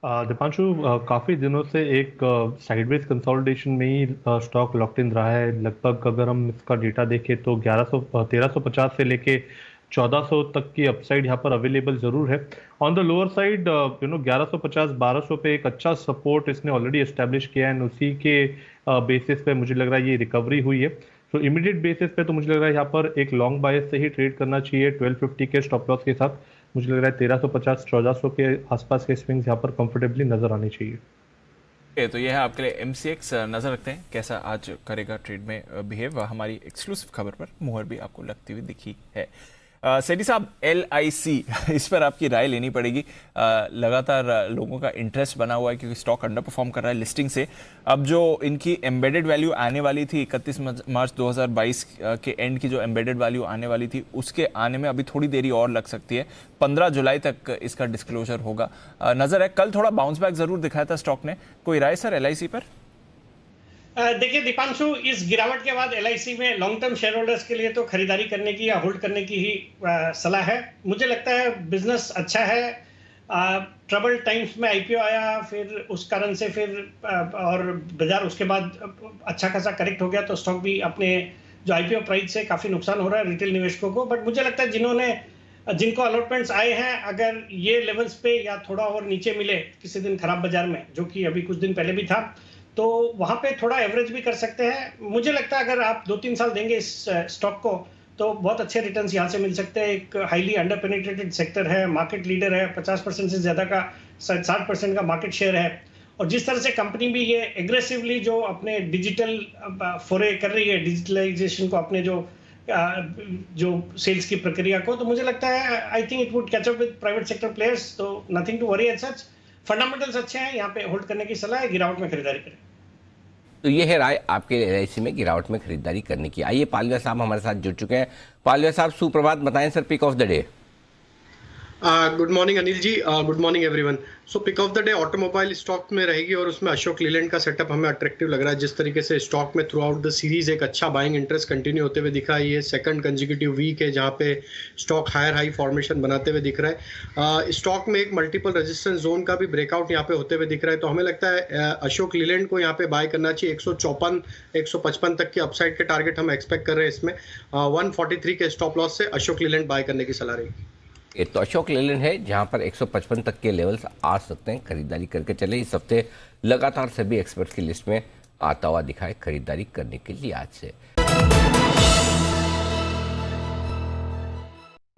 [SPEAKER 8] दीपांशु, काफ़ी दिनों से एक साइडवेज कंसोलिडेशन में ही स्टॉक लॉक्ड इन रहा है। लगभग अगर हम इसका डेटा देखें तो 1350 से लेके 1400 तक की अपसाइड यहाँ पर अवेलेबल जरूर है। ऑन द लोअर साइड 1150-1200 पे एक अच्छा सपोर्ट इसने ऑलरेडी एस्टेब्लिश किया है, उसी के बेसिस पे मुझे लग रहा है ये रिकवरी हुई है। तो इमीडिएट बेसिस पे तो मुझे लग रहा है यहाँ पर एक लॉन्ग बायस से ही ट्रेड करना चाहिए 1250 के स्टॉप लॉस के साथ। मुझे लग रहा है 1350-1400 के आसपास के स्विंग्स यहाँ पर कंफर्टेबली नजर आने चाहिए।
[SPEAKER 2] तो ये है आपके लिए MCX। नजर रखते हैं कैसा आज करेगा ट्रेड में बिहेव। हमारी एक्सक्लूसिव खबर पर मुहर भी आपको लगती हुई दिखी है। सेठी साहब, LIC, इस पर आपकी राय लेनी पड़ेगी। लगातार लोगों का इंटरेस्ट बना हुआ है क्योंकि स्टॉक अंडर परफॉर्म कर रहा है लिस्टिंग से। अब जो इनकी एम्बेडेड वैल्यू आने वाली थी 31 मार्च 2022 के एंड की जो एम्बेडेड वैल्यू आने वाली थी, उसके आने में अभी थोड़ी देरी और लग सकती है। 15 जुलाई तक इसका डिस्क्लोजर होगा। नजर है कल थोड़ा बाउंस बैक जरूर दिखाया था स्टॉक ने। कोई राय सर LIC पर?
[SPEAKER 9] देखिए दीपांशु, इस गिरावट के बाद LIC में लॉन्ग टर्म शेयर होल्डर्स के लिए तो खरीदारी करने की या होल्ड करने की ही सलाह है। मुझे लगता है बिजनेस अच्छा है। ट्रबल टाइम्स में IPO आया, फिर उस कारण से फिर और बाजार उसके बाद अच्छा खासा करेक्ट हो गया, तो स्टॉक भी अपने जो IPO प्राइस से काफ़ी नुकसान हो रहा है रिटेल निवेशकों को। बट मुझे लगता है जिनको अलॉटमेंट्स आए हैं, अगर ये लेवल्स पे या थोड़ा और नीचे मिले किसी दिन खराब बाजार में, जो कि अभी कुछ दिन पहले भी था, तो वहां पे थोड़ा एवरेज भी कर सकते हैं। मुझे लगता है अगर आप 2-3 साल देंगे इस स्टॉक को तो बहुत अच्छे रिटर्न्स यहाँ से मिल सकते हैं। एक हाईली अंडर पेनिट्रेटेड सेक्टर है, मार्केट लीडर है, 50% से ज़्यादा का 60% का मार्केट शेयर है। और जिस तरह से कंपनी भी ये एग्रेसिवली जो अपने डिजिटल फोरे कर रही है, डिजिटलाइजेशन को, अपने जो सेल्स की प्रक्रिया को, तो मुझे लगता है I think it would catch up with private sector players. तो nothing to worry as such. Fundamentals अच्छे हैं, यहाँ पे होल्ड करने की सलाह है, गिरावट में खरीदारी करें।
[SPEAKER 1] तो ये है राय आपके LIC में गिरावट में खरीदारी करने की। आइए पालविया साहब हमारे साथ जुड़ चुके हैं। पालविया साहब, सुप्रभात, बताएं sir pick of the day.
[SPEAKER 12] Good morning Anil ji, good morning everyone. So pick of the day automobile stock में रहेगी और उसमें अशोक लीलैंड का सेटअप हमें अट्रैक्टिव लग रहा है। जिस तरीके से स्टॉक में थ्रू आउट द सीरीज एक अच्छा बाइंग इंटरेस्ट कंटिन्यू होते हुए दिखा है। ये सेकंड कंसेक्यूटिव वीक है जहां पे स्टॉक हायर हाई फॉर्मेशन बनाते हुए दिख रहा है। स्टॉक में एक मल्टीपल रेजिस्टेंस जोन का भी ब्रेकआउट यहाँ पे होते हुए दिख रहा है। तो हमें लगता है अशोक लीलैंड को यहाँ पे बाय करना चाहिए। 154-155 तक की अपसाइड के टारगेट हम एक्सपेक्ट कर रहे हैं इसमें। 143 के स्टॉप लॉस से अशोक लीलैंड बाय करने की सलाह रहेगी।
[SPEAKER 1] ये तो अशोक लीलैंड है जहां पर 155 तक के लेवल्स आ सकते हैं। खरीदारी करके चले। इस हफ्ते लगातार सभी एक्सपर्ट्स की लिस्ट में आता हुआ दिखा है खरीदारी करने के लिए आज से।